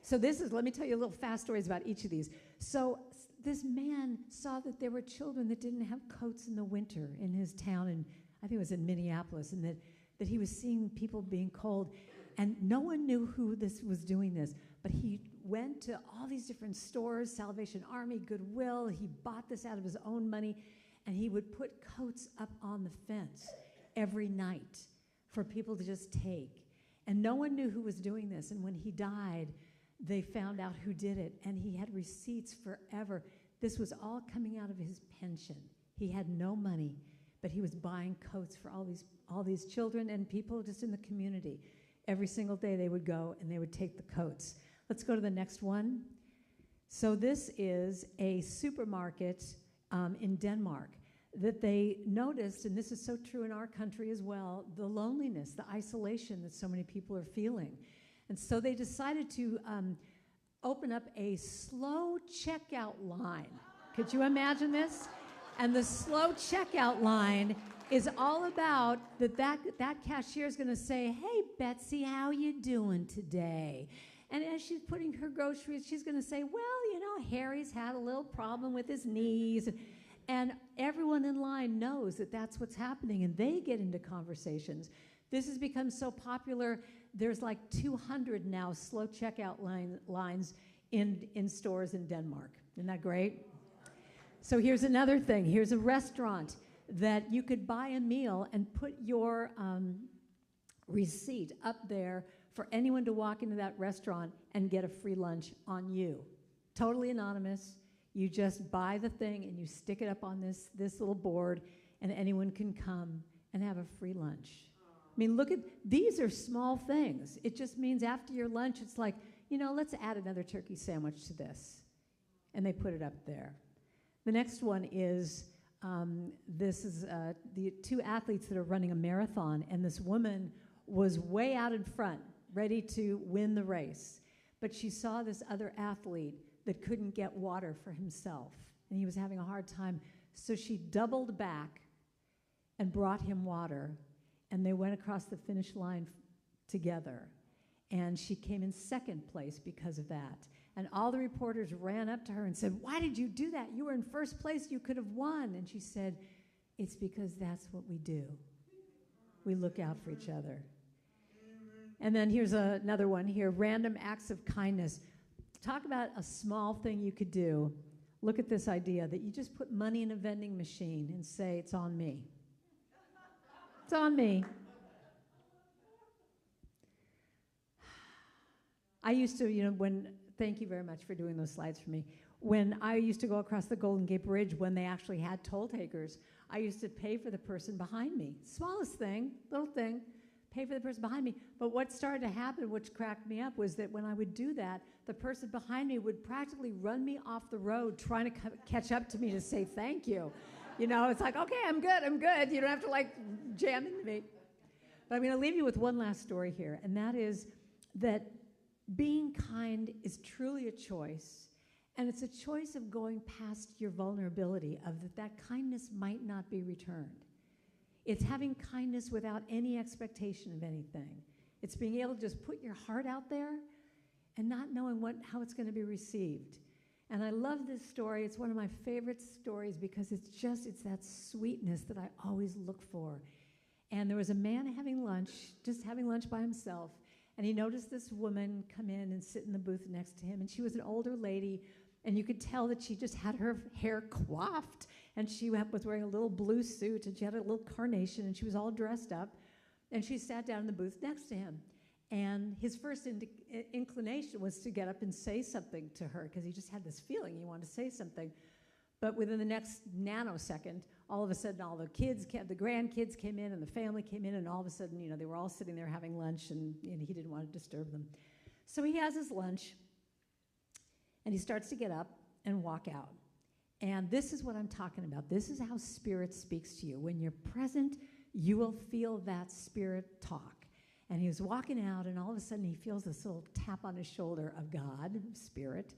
So let me tell you a little fast stories about each of these. So this man saw that there were children that didn't have coats in the winter in his town, and I think it was in Minneapolis, and that he was seeing people being cold, and no one knew who this was doing this, but he went to all these different stores, Salvation Army, Goodwill. He bought this out of his own money, and he would put coats up on the fence every night for people to just take. And no one knew who was doing this. And when he died, they found out who did it. And he had receipts forever. This was all coming out of his pension. He had no money, but he was buying coats for all these children and people just in the community. Every single day they would go and they would take the coats. Let's go to the next one. So this is a supermarket in Denmark that they noticed, and this is so true in our country as well, the loneliness, the isolation that so many people are feeling. And so they decided to open up a slow checkout line. Could you imagine this? And the slow checkout line is all about that cashier is going to say, hey, Betsy, how you doing today? And as she's putting her groceries, she's going to say, well, Harry's had a little problem with his knees. And everyone in line knows that that's what's happening, and they get into conversations. This has become so popular, there's like 200 now slow checkout lines in stores in Denmark. Isn't that great? So here's another thing. Here's a restaurant that you could buy a meal and put your receipt up there for anyone to walk into that restaurant and get a free lunch on you. Totally anonymous. You just buy the thing and you stick it up on this little board, and anyone can come and have a free lunch. I mean, look at, these are small things. It just means after your lunch, it's like, let's add another turkey sandwich to this. and they put it up there. The next one is, this is the two athletes that are running a marathon, and this woman was way out in front, ready to win the race. But she saw this other athlete that couldn't get water for himself, and he was having a hard time. So she doubled back and brought him water, and they went across the finish line together. And she came in second place because of that. And all the reporters ran up to her and said, "Why did you do that? You were in first place. You could have won." And she said, "It's because that's what we do. We look out for each other." And then here's another one here, random acts of kindness. Talk about a small thing you could do. Look at this idea that you just put money in a vending machine and say, "It's on me. It's on me." I used to, thank you very much for doing those slides for me. When I used to go across the Golden Gate Bridge, when they actually had toll takers, I used to pay for the person behind me. Smallest thing, little thing, pay for the person behind me. But what started to happen, which cracked me up, was that when I would do that, the person behind me would practically run me off the road trying to catch up to me to say thank you. It's like, okay, I'm good. You don't have to jam into me. But I'm going to leave you with one last story here, and that is that being kind is truly a choice, and it's a choice of going past your vulnerability, of that kindness might not be returned. It's having kindness without any expectation of anything. It's being able to just put your heart out there and not knowing how it's going to be received. And I love this story. It's one of my favorite stories because it's that sweetness that I always look for. And there was a man having lunch by himself, and he noticed this woman come in and sit in the booth next to him, and she was an older lady, and you could tell that she just had her hair coiffed, and she was wearing a little blue suit, and she had a little carnation, and she was all dressed up, and she sat down in the booth next to him. And his first inclination was to get up and say something to her, because he just had this feeling he wanted to say something. But within the next nanosecond, all of a sudden, all the grandkids came in, and the family came in, and all of a sudden, they were all sitting there having lunch, and he didn't want to disturb them. So he has his lunch, and he starts to get up and walk out. And this is what I'm talking about. This is how Spirit speaks to you. When you're present, you will feel that Spirit talk. And he was walking out, and all of a sudden, he feels this little tap on his shoulder of God, Spirit,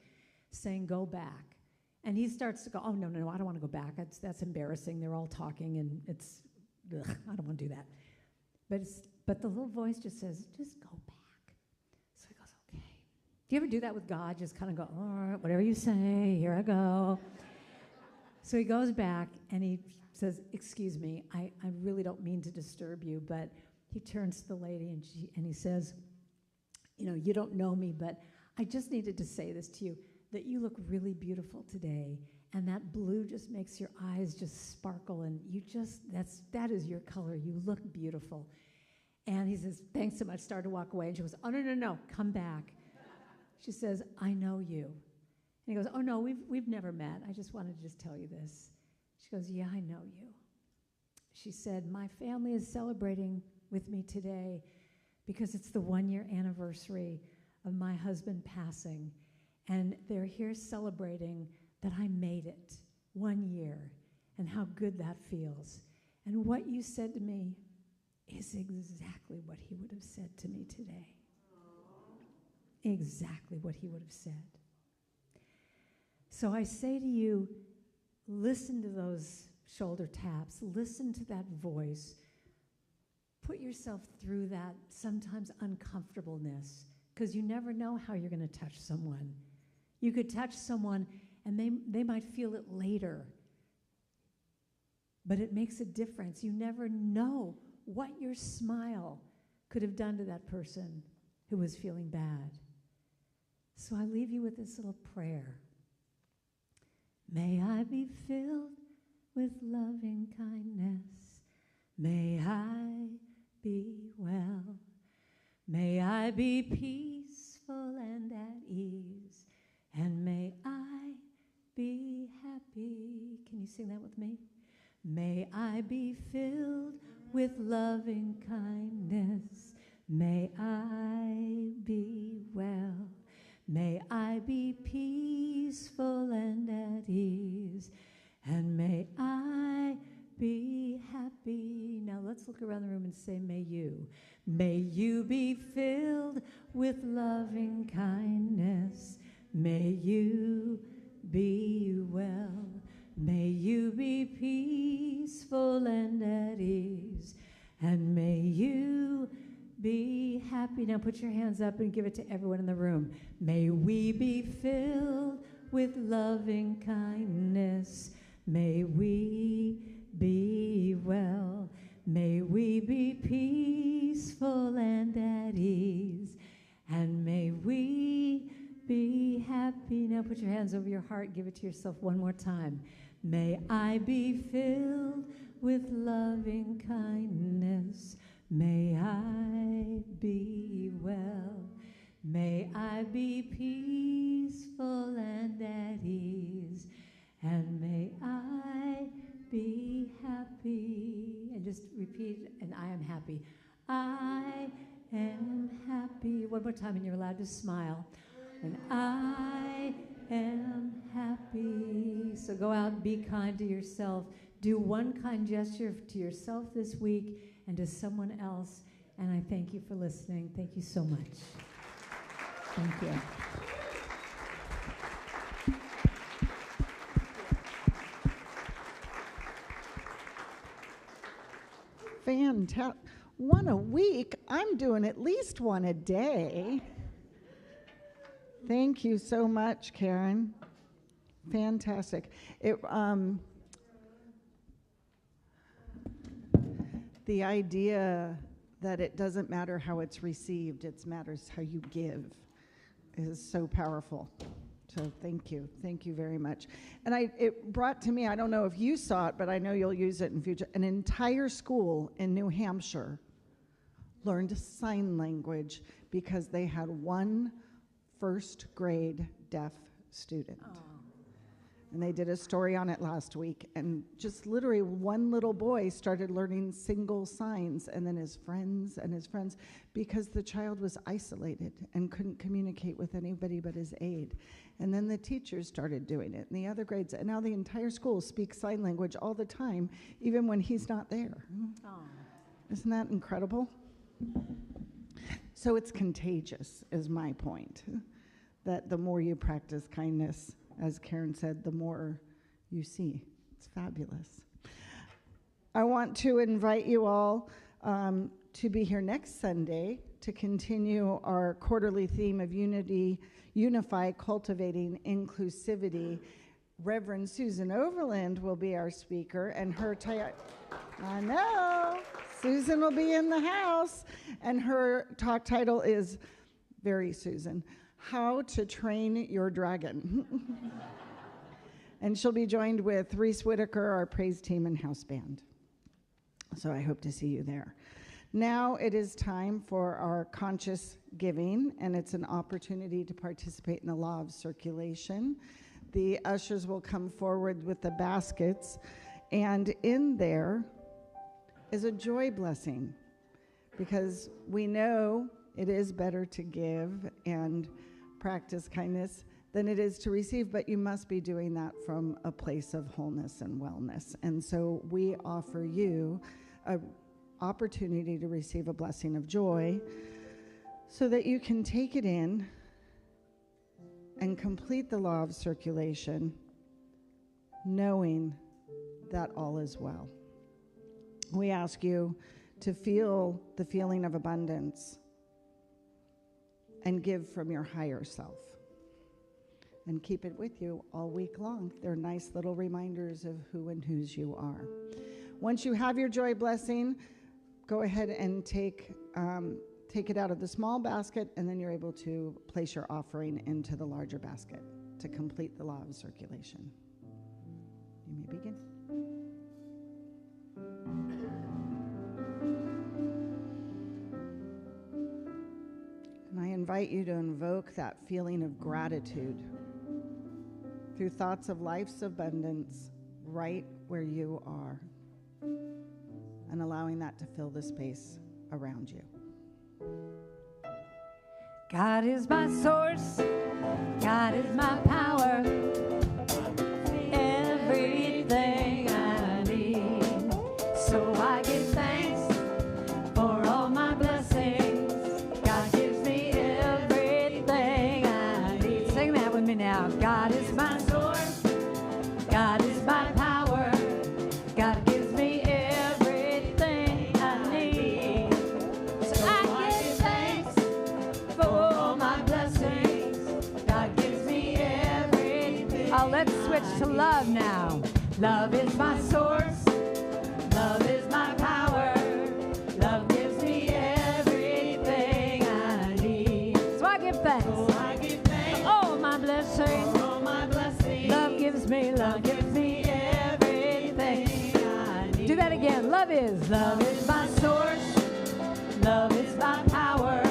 saying, "Go back." And he starts to go, "Oh, no, I don't want to go back. That's embarrassing. They're all talking, and I don't want to do that." But the little voice just says, "Just go back." So he goes, "Okay." Do you ever do that with God? Just kind of go, "All right, whatever you say, here I go." So he goes back, and he says, "Excuse me, I really don't mean to disturb you," but he turns to the lady, and he says, "You don't know me, but I just needed to say this to you, that you look really beautiful today, and that blue just makes your eyes just sparkle, and that is your color. You look beautiful." And he says, "Thanks so much," started to walk away, and she goes, "Oh, no, come back." She says, "I know you." And he goes, "Oh, no, we've never met. I just wanted to just tell you this." She goes, "Yeah, I know you." She said, "My family is celebrating with me today because it's the 1-year anniversary of my husband passing. And they're here celebrating that I made it 1 year and how good that feels. And what you said to me is exactly what he would have said to me today." Exactly what he would have said. So I say to you, listen to those shoulder taps. Listen to that voice. Put yourself through that sometimes uncomfortableness, because you never know how you're going to touch someone. You could touch someone, and they might feel it later. But it makes a difference. You never know what your smile could have done to that person who was feeling bad. So I leave you with this little prayer. May I be filled with loving kindness. May I be well. May I be peaceful and at ease. And may I be happy. Can you sing that with me? May I be filled with loving kindness. May I be well. May I be peaceful and at ease, and may I be happy. Now let's look around the room and say, may you. May you be filled with loving kindness. May you be well. May you be peaceful and at ease, and may you be happy. Now put your hands up and give it to everyone in the room. May we be filled with loving kindness. May we be well. May we be peaceful and at ease, and may we be happy. Now put your hands over your heart. Give it to yourself one more time. May I be filled with loving kindness. May I be well. May I be peaceful and at ease, and may I be happy. And just repeat, and I am happy. I am happy. One more time, and you're allowed to smile. And I am happy. So go out and be kind to yourself. Do one kind gesture to yourself this week and to someone else. And I thank you for listening. Thank you so much. Thank you. Fantastic. One a week. I'm doing at least one a day. Thank you so much, Karen. Fantastic. The idea that it doesn't matter how it's received, it matters how you give, is so powerful. So thank you. Thank you very much. And it brought to me, I don't know if you saw it, but I know you'll use it in future, an entire school in New Hampshire learned sign language because they had one first grade deaf student. Oh. And they did a story on it last week, and just literally one little boy started learning single signs, and then his friends, because the child was isolated and couldn't communicate with anybody but his aide. And then the teachers started doing it, and the other grades, and now the entire school speaks sign language all the time, even when he's not there. Oh. Isn't that incredible? So it's contagious, is my point, that the more you practice kindness, as Karen said, the more you see. It's fabulous. I want to invite you all to be here next Sunday to continue our quarterly theme of unity, unify, cultivating inclusivity. Reverend Susan Overland will be our speaker, and her I know, Susan will be in the house, and her talk title is very Susan, How to Train Your Dragon. And she'll be joined with Reese Whitaker, our praise team and house band. So I hope to see you there. Now it is time for our conscious giving, and it's an opportunity to participate in the law of circulation. The ushers will come forward with the baskets, and in there is a joy blessing, because we know it is better to give and practice kindness than it is to receive, but you must be doing that from a place of wholeness and wellness. And so we offer you an opportunity to receive a blessing of joy so that you can take it in and complete the law of circulation, knowing that all is well. We ask you to feel the feeling of abundance and give from your higher self. And keep it with you all week long. They're nice little reminders of who and whose you are. Once you have your joy blessing, go ahead and take it out of the small basket, and then you're able to place your offering into the larger basket to complete the law of circulation. You may begin. And I invite you to invoke that feeling of gratitude through thoughts of life's abundance right where you are, and allowing that to fill the space around you. God is my source. God is my power. Everything I need. So I give thanks for all my blessings. God gives me everything I need. Sing that with me now. God is my source. God is my power. God gives me everything I need. So I give thanks for all my blessings. God gives me everything. Oh, let's switch to love now. Love is my source. Love is my power. Love gives me everything I need. So I give thanks. So I give thanks for all my blessings. For all my blessings. Love gives me everything I need. Do that again. Love is my source. Love is my power.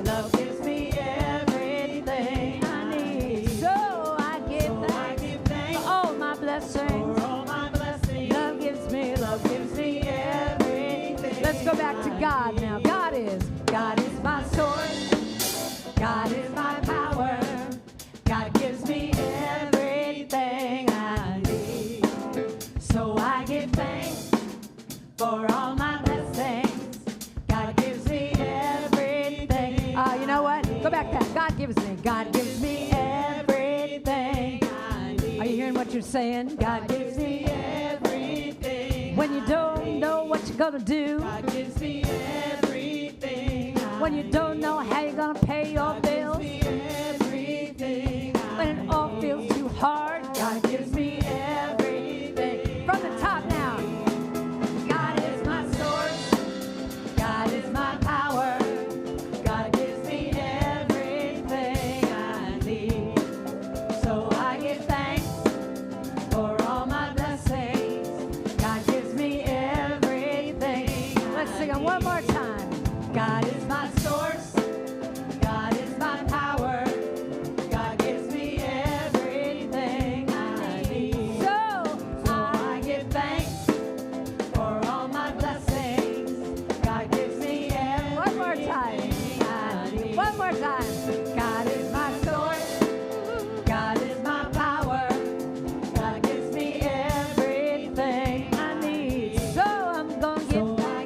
Love gives me everything I need. So I give thanks for all my blessings. For all my blessings. Love gives me everything. Let's go back to God now. God is my source. God is my power. God gives me everything I need. So I give thanks for all my blessings. God gives me everything. You know what? Go back to that. God gives me everything I need. Are you hearing what you're saying? God gives me everything. When you don't know what you're gonna do. God gives me everything. When you don't know how you're gonna pay your bills. God gives me everything. When it all feels too hard. God gives me everything. From the top now. God is my source. God is my power. God gives me everything I need. So I give thanks for all my blessings. God gives me everything. Let's sing it one more time. God is my source. God is my power. God gives me everything I need. So I give thanks for all my blessings. God gives me everything. One more time. I need. One more time. God is my source. God is my power. God gives me everything I need. So I'm gonna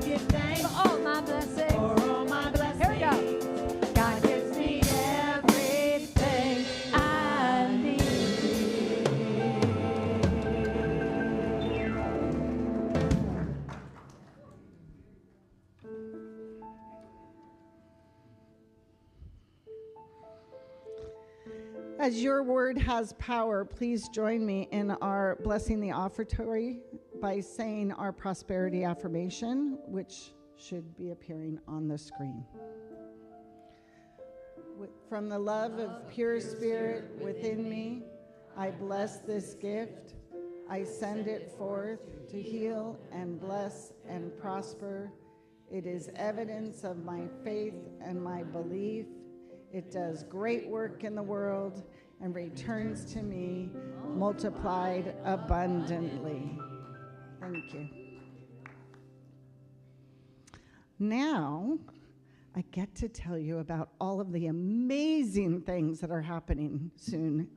give thanks for all my blessings. For all my blessings. Here we go. God gives me everything I need. As your word has power, please join me in our blessing the offertory by saying our prosperity affirmation, which should be appearing on the screen. From the love of pure spirit within me, I bless this gift. I send it forth to heal and bless and prosper. It is evidence of my faith and my belief. It does great work in the world and returns to me multiplied abundantly. Thank you. Now, I get to tell you about all of the amazing things that are happening soon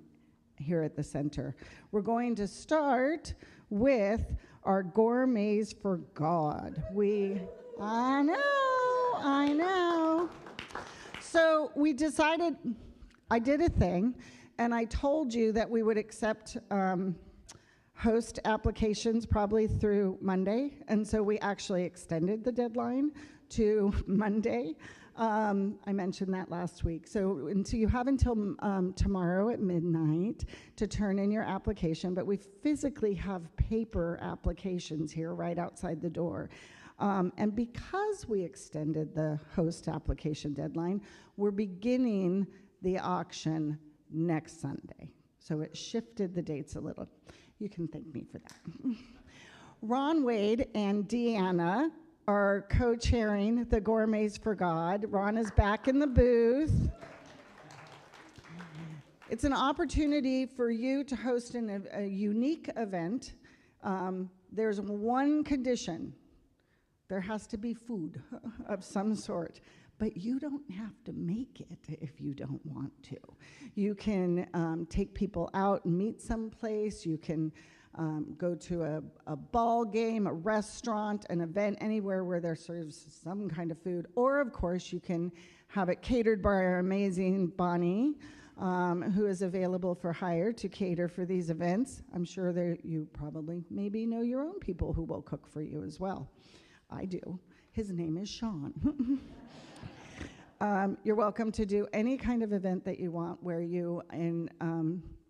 here at the center. We're going to start with our Gourmets for God. I know. So we decided, I did a thing, and I told you that we would accept host applications probably through Monday, and so we actually extended the deadline to Monday. I mentioned that last week. So you have until tomorrow at midnight to turn in your application, but we physically have paper applications here right outside the door. And because we extended the host application deadline, we're beginning the auction next Sunday. So it shifted the dates a little. You can thank me for that. Ron Wade and Deanna are co-chairing the Gourmets for God. Ron is back in the booth. It's an opportunity for you to host a unique event. There's one condition. There has to be food of some sort. but you don't have to make it if you don't want to. You can take people out and meet someplace. You can go to a ball game, a restaurant, an event, anywhere where there serves some kind of food. Or, of course, you can have it catered by our amazing Bonnie, who is available for hire to cater for these events. I'm sure you probably maybe know your own people who will cook for you as well. I do. His name is Sean. You're welcome to do any kind of event that you want where you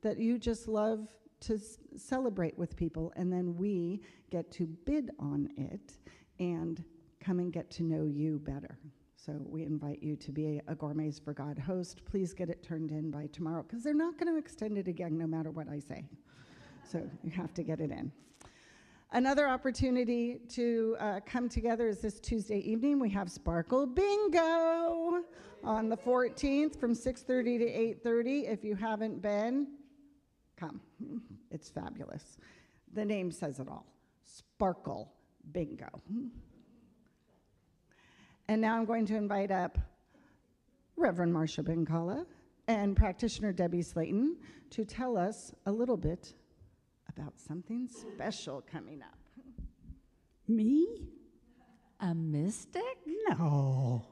that you just love to celebrate with people, and then we get to bid on it and come and get to know you better. So we invite you to be a Gourmets for God host. Please get it turned in by tomorrow, because they're not going to extend it again no matter what I say. So you have to get it in. Another opportunity to come together is this Tuesday evening. We have Sparkle Bingo on the 14th from 6:30 to 8:30. If you haven't been, come. It's fabulous. The name says it all. Sparkle Bingo. And now I'm going to invite up Reverend Marcia Bincala and practitioner Debbie Slayton to tell us a little bit about something special coming up. Me? A mystic? No.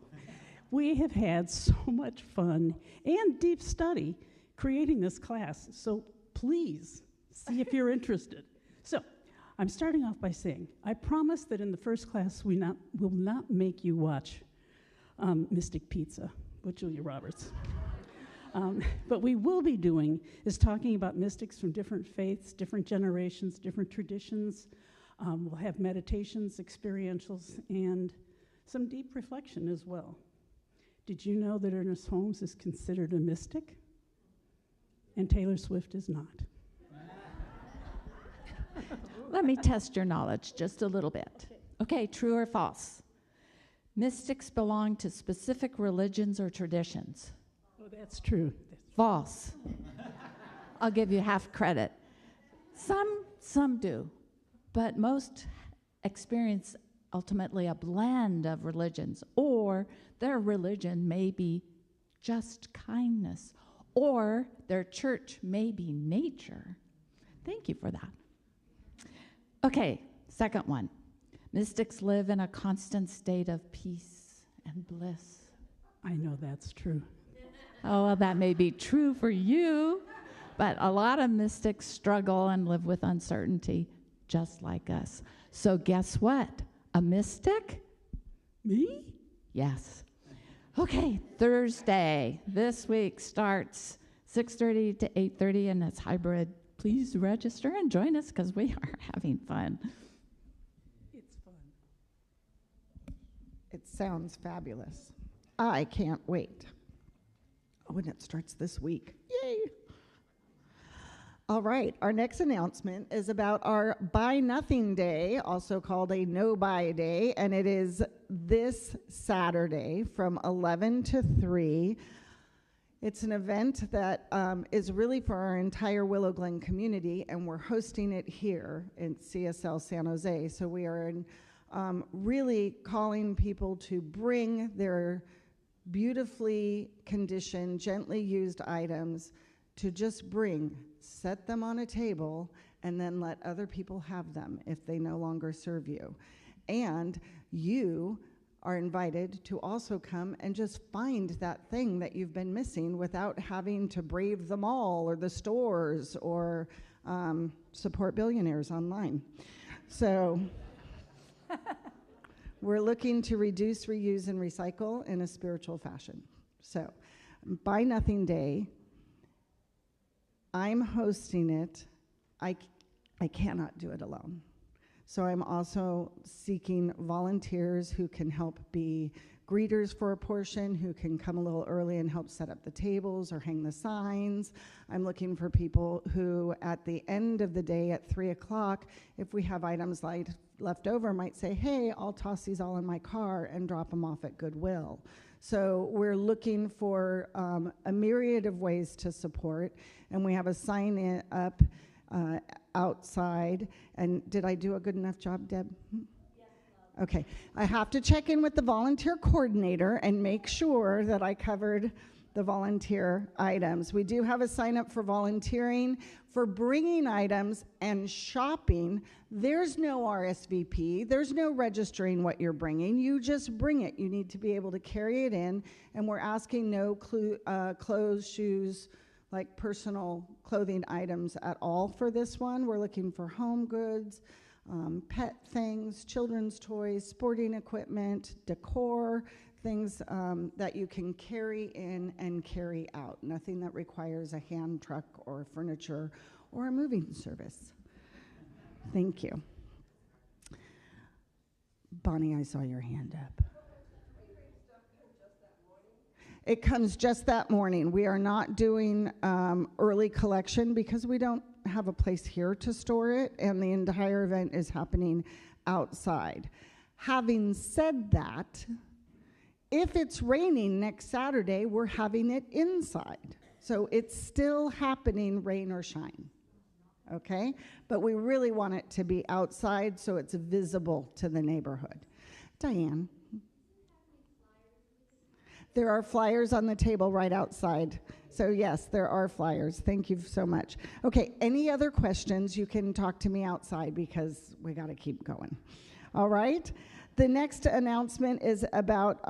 We have had so much fun and deep study creating this class, so please see if you're interested. So, I'm starting off by saying, I promise that in the first class we will not make you watch Mystic Pizza with Julia Roberts. What we will be doing is talking about mystics from different faiths, different generations, different traditions. We'll have meditations, experientials, and some deep reflection as well. Did you know that Ernest Holmes is considered a mystic? And Taylor Swift is not. Let me test your knowledge just a little bit. Okay, true or false? Mystics belong to specific religions or traditions. Oh, that's true. False. I'll give you half credit. Some do, but most experience ultimately a blend of religions, or their religion may be just kindness, or their church may be nature. Thank you for that. Okay, second one. Mystics live in a constant state of peace and bliss. I know that's true. Oh, well, that may be true for you, but a lot of mystics struggle and live with uncertainty, just like us. So guess what? A mystic? Me? Yes. Okay, Thursday. This week starts 6:30 to 8:30, and it's hybrid. Please register and join us because we are having fun. It's fun. It sounds fabulous. I can't wait. Oh, and it starts this week. Yay! All right, our next announcement is about our Buy Nothing Day, also called a No Buy Day, and it is this Saturday from 11 to 3. It's an event that is really for our entire Willow Glen community, and we're hosting it here in CSL San Jose. So we are really calling people to bring their beautifully conditioned, gently used items to just set them on a table, and then let other people have them if they no longer serve you. And you are invited to also come and just find that thing that you've been missing without having to brave the mall or the stores or support billionaires online. So we're looking to reduce, reuse, and recycle in a spiritual fashion. So Buy Nothing Day, I'm hosting it. I cannot do it alone. So I'm also seeking volunteers who can help be greeters for a portion, who can come a little early and help set up the tables or hang the signs. I'm looking for people who, at the end of the day at 3 o'clock, if we have items left over, might say, hey, I'll toss these all in my car and drop them off at Goodwill. So we're looking for a myriad of ways to support, and we have a sign up outside. And did I do a good enough job, Deb? Yes, Okay, I have to check in with the volunteer coordinator and make sure that I covered the volunteer items. We do have a sign up for volunteering. For bringing items and shopping, there's no RSVP. There's no registering what you're bringing. You just bring it. You need to be able to carry it in, and we're asking no clothes, shoes, like personal clothing items at all for this one. We're looking for home goods, pet things, children's toys, sporting equipment, decor, things that you can carry in and carry out. Nothing that requires a hand truck or furniture or a moving service. Thank you. Bonnie, I saw your hand up. It comes just that morning. We are not doing early collection because we don't have a place here to store it, and the entire event is happening outside. Having said that, if it's raining next Saturday, we're having it inside. So it's still happening, rain or shine, okay? But we really want it to be outside so it's visible to the neighborhood. Diane? There are flyers on the table right outside. So yes, there are flyers. Thank you so much. Okay, any other questions, you can talk to me outside because we got to keep going. All right? The next announcement is about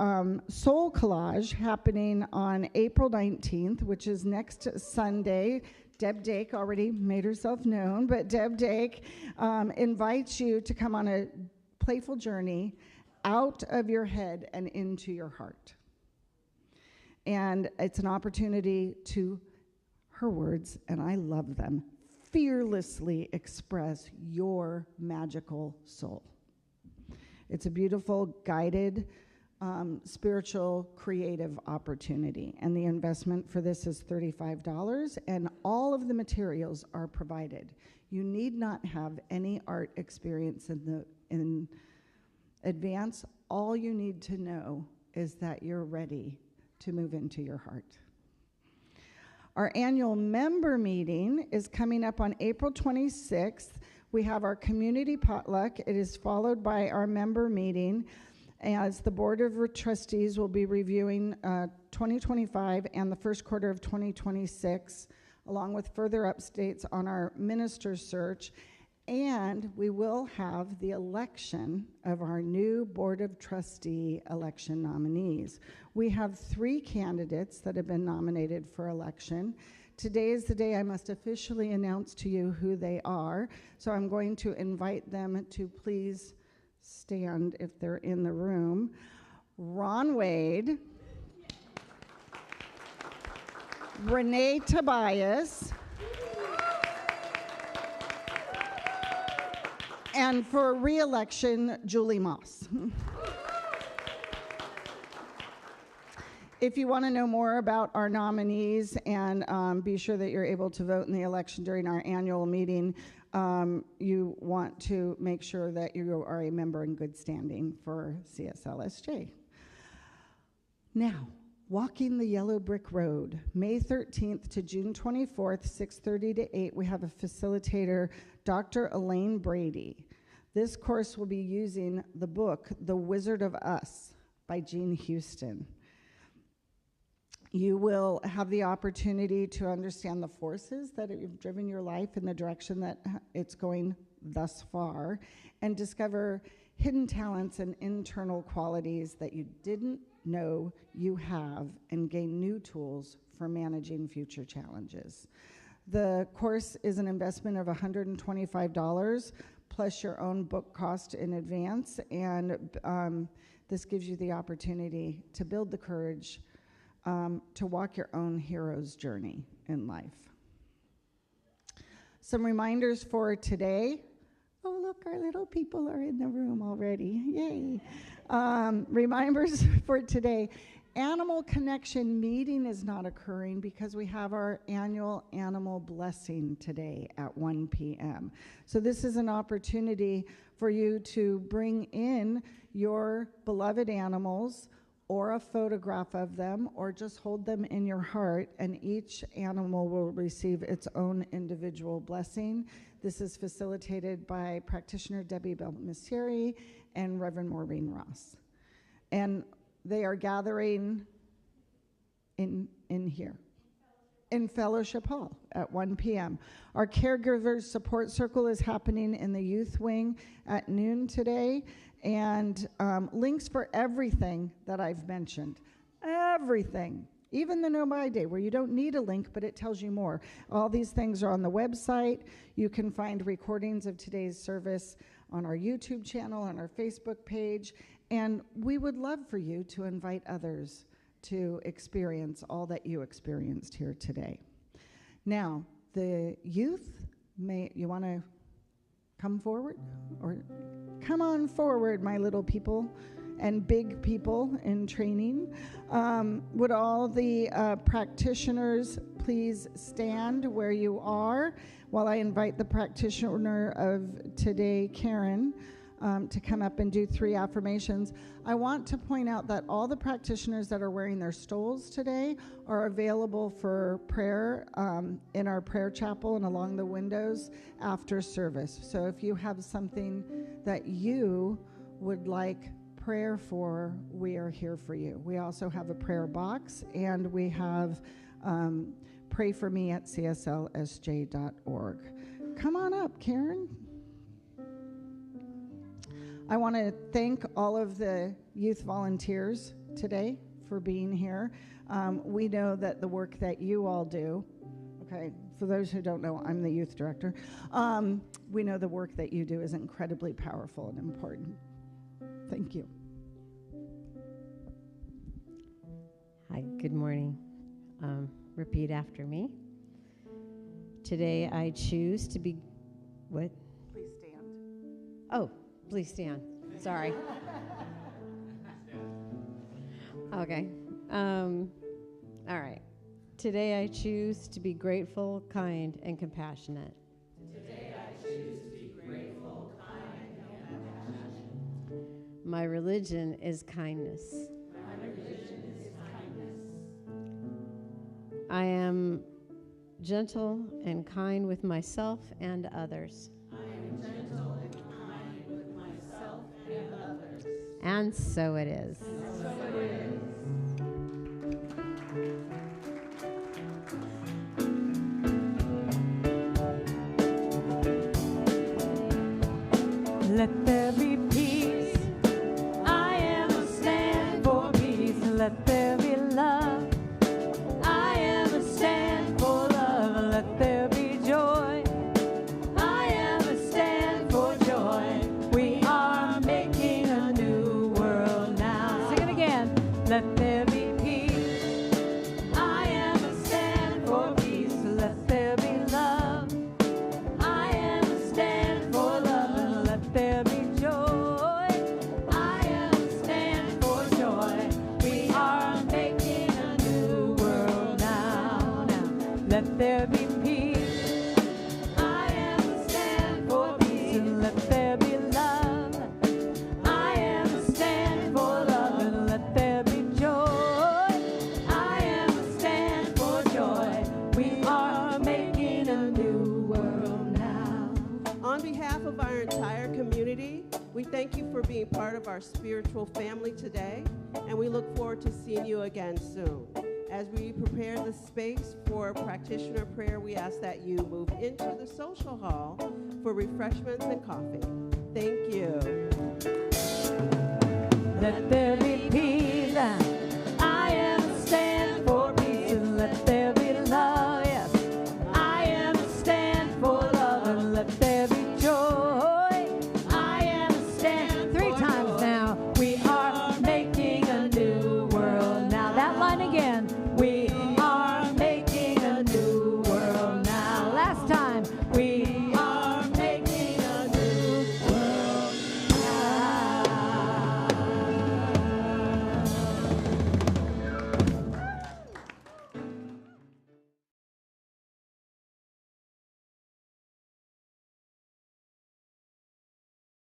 Soul Collage happening on April 19th, which is next Sunday. Deb Dake already made herself known, but Deb Dake invites you to come on a playful journey out of your head and into your heart. And it's an opportunity to, her words, and I love them, fearlessly express your magical soul. It's a beautiful, guided, spiritual, creative opportunity. And the investment for this is $35, and all of the materials are provided. You need not have any art experience in advance. All you need to know is that you're ready to move into your heart. Our annual member meeting is coming up on April 26th. We have our community potluck. It is followed by our member meeting, as the Board of Trustees will be reviewing 2025 and the first quarter of 2026, along with further updates on our minister search. And we will have the election of our new Board of Trustee election nominees. We have 3 candidates that have been nominated for election. Today is the day I must officially announce to you who they are. So I'm going to invite them to please stand if they're in the room. Ron Wade, Renee Tobias, and for re-election, Julie Moss. If you want to know more about our nominees and be sure that you're able to vote in the election during our annual meeting, you want to make sure that you are a member in good standing for CSLSJ. Now, walking the yellow brick road, May 13th to June 24th, 6:30 to 8, we have a facilitator, Dr. Elaine Brady. This course will be using the book, The Wizard of Us by Jean Houston. You will have the opportunity to understand the forces that have driven your life in the direction that it's going thus far, and discover hidden talents and internal qualities that you didn't know you have, and gain new tools for managing future challenges. The course is an investment of $125 plus your own book cost in advance, and this gives you the opportunity to build the courage to walk your own hero's journey in life. Some reminders for today. Oh, look, our little people are in the room already. Yay. Reminders for today. Animal Connection meeting is not occurring because we have our annual animal blessing today at 1 p.m. So this is an opportunity for you to bring in your beloved animals, or a photograph of them, or just hold them in your heart, and each animal will receive its own individual blessing. This is facilitated by practitioner Debbie Belmessieri and Reverend Maureen Ross. And they are gathering in here, in Fellowship Hall at 1 p.m. Our Caregivers Support Circle is happening in the youth wing at noon today, and links for everything that I've mentioned, everything, even the No Buy Day, where you don't need a link, but it tells you more. All these things are on the website. You can find recordings of today's service on our YouTube channel, on our Facebook page, and we would love for you to invite others to experience all that you experienced here today. Now, the youth, you want to come forward? Or come on forward, my little people and big people in training. Would all the practitioners please stand where you are while I invite the practitioner of today, Karen, to come up and do 3 affirmations. I want to point out that all the practitioners that are wearing their stoles today are available for prayer in our prayer chapel and along the windows after service. So if you have something that you would like prayer for, we are here for you. We also have a prayer box, and we have pray for me at cslsj.org. Come on up, Karen. I want to thank all of the youth volunteers today for being here. We know that the work that you all do, okay, for those who don't know, I'm the youth director. We know the work that you do is incredibly powerful and important. Thank you. Hi, good morning. Repeat after me. Today I choose to be, what? Please stand. Oh, please stand. Sorry. Okay. All right. Today I choose to be grateful, kind, and compassionate. Today I choose to be grateful, kind, and compassionate. My religion is kindness. My religion is kindness. I am gentle and kind with myself and others. I am gentle and kind with myself and others. And so it is. And so it is. Let there be peace. I am a stand for peace. Let there be love. I am a stand for love. Let there be joy. I am a stand for joy. We are making a new world now. Sing it again. Let there be peace. I am a stand for peace. Let there be love. I am a stand for love. Let there be joy. I am a stand for joy. We are making a new world now. Let there be peace. I am a stand for peace. And let there be love. I am a stand for love. And let there be joy. I am a stand for joy. We are making a new world now. On behalf of our entire community, we thank you for being part of our spiritual family today, and we look forward to seeing you again soon. As we prepare the space for practitioner prayer, we ask that you move into the social hall for refreshments and coffee. Thank you. Let there be peace. I am a stand for peace. And let there be love. Yes. I am a stand for love. And let there be joy. I am a stand 3 times now. We are making a new world now. That line again.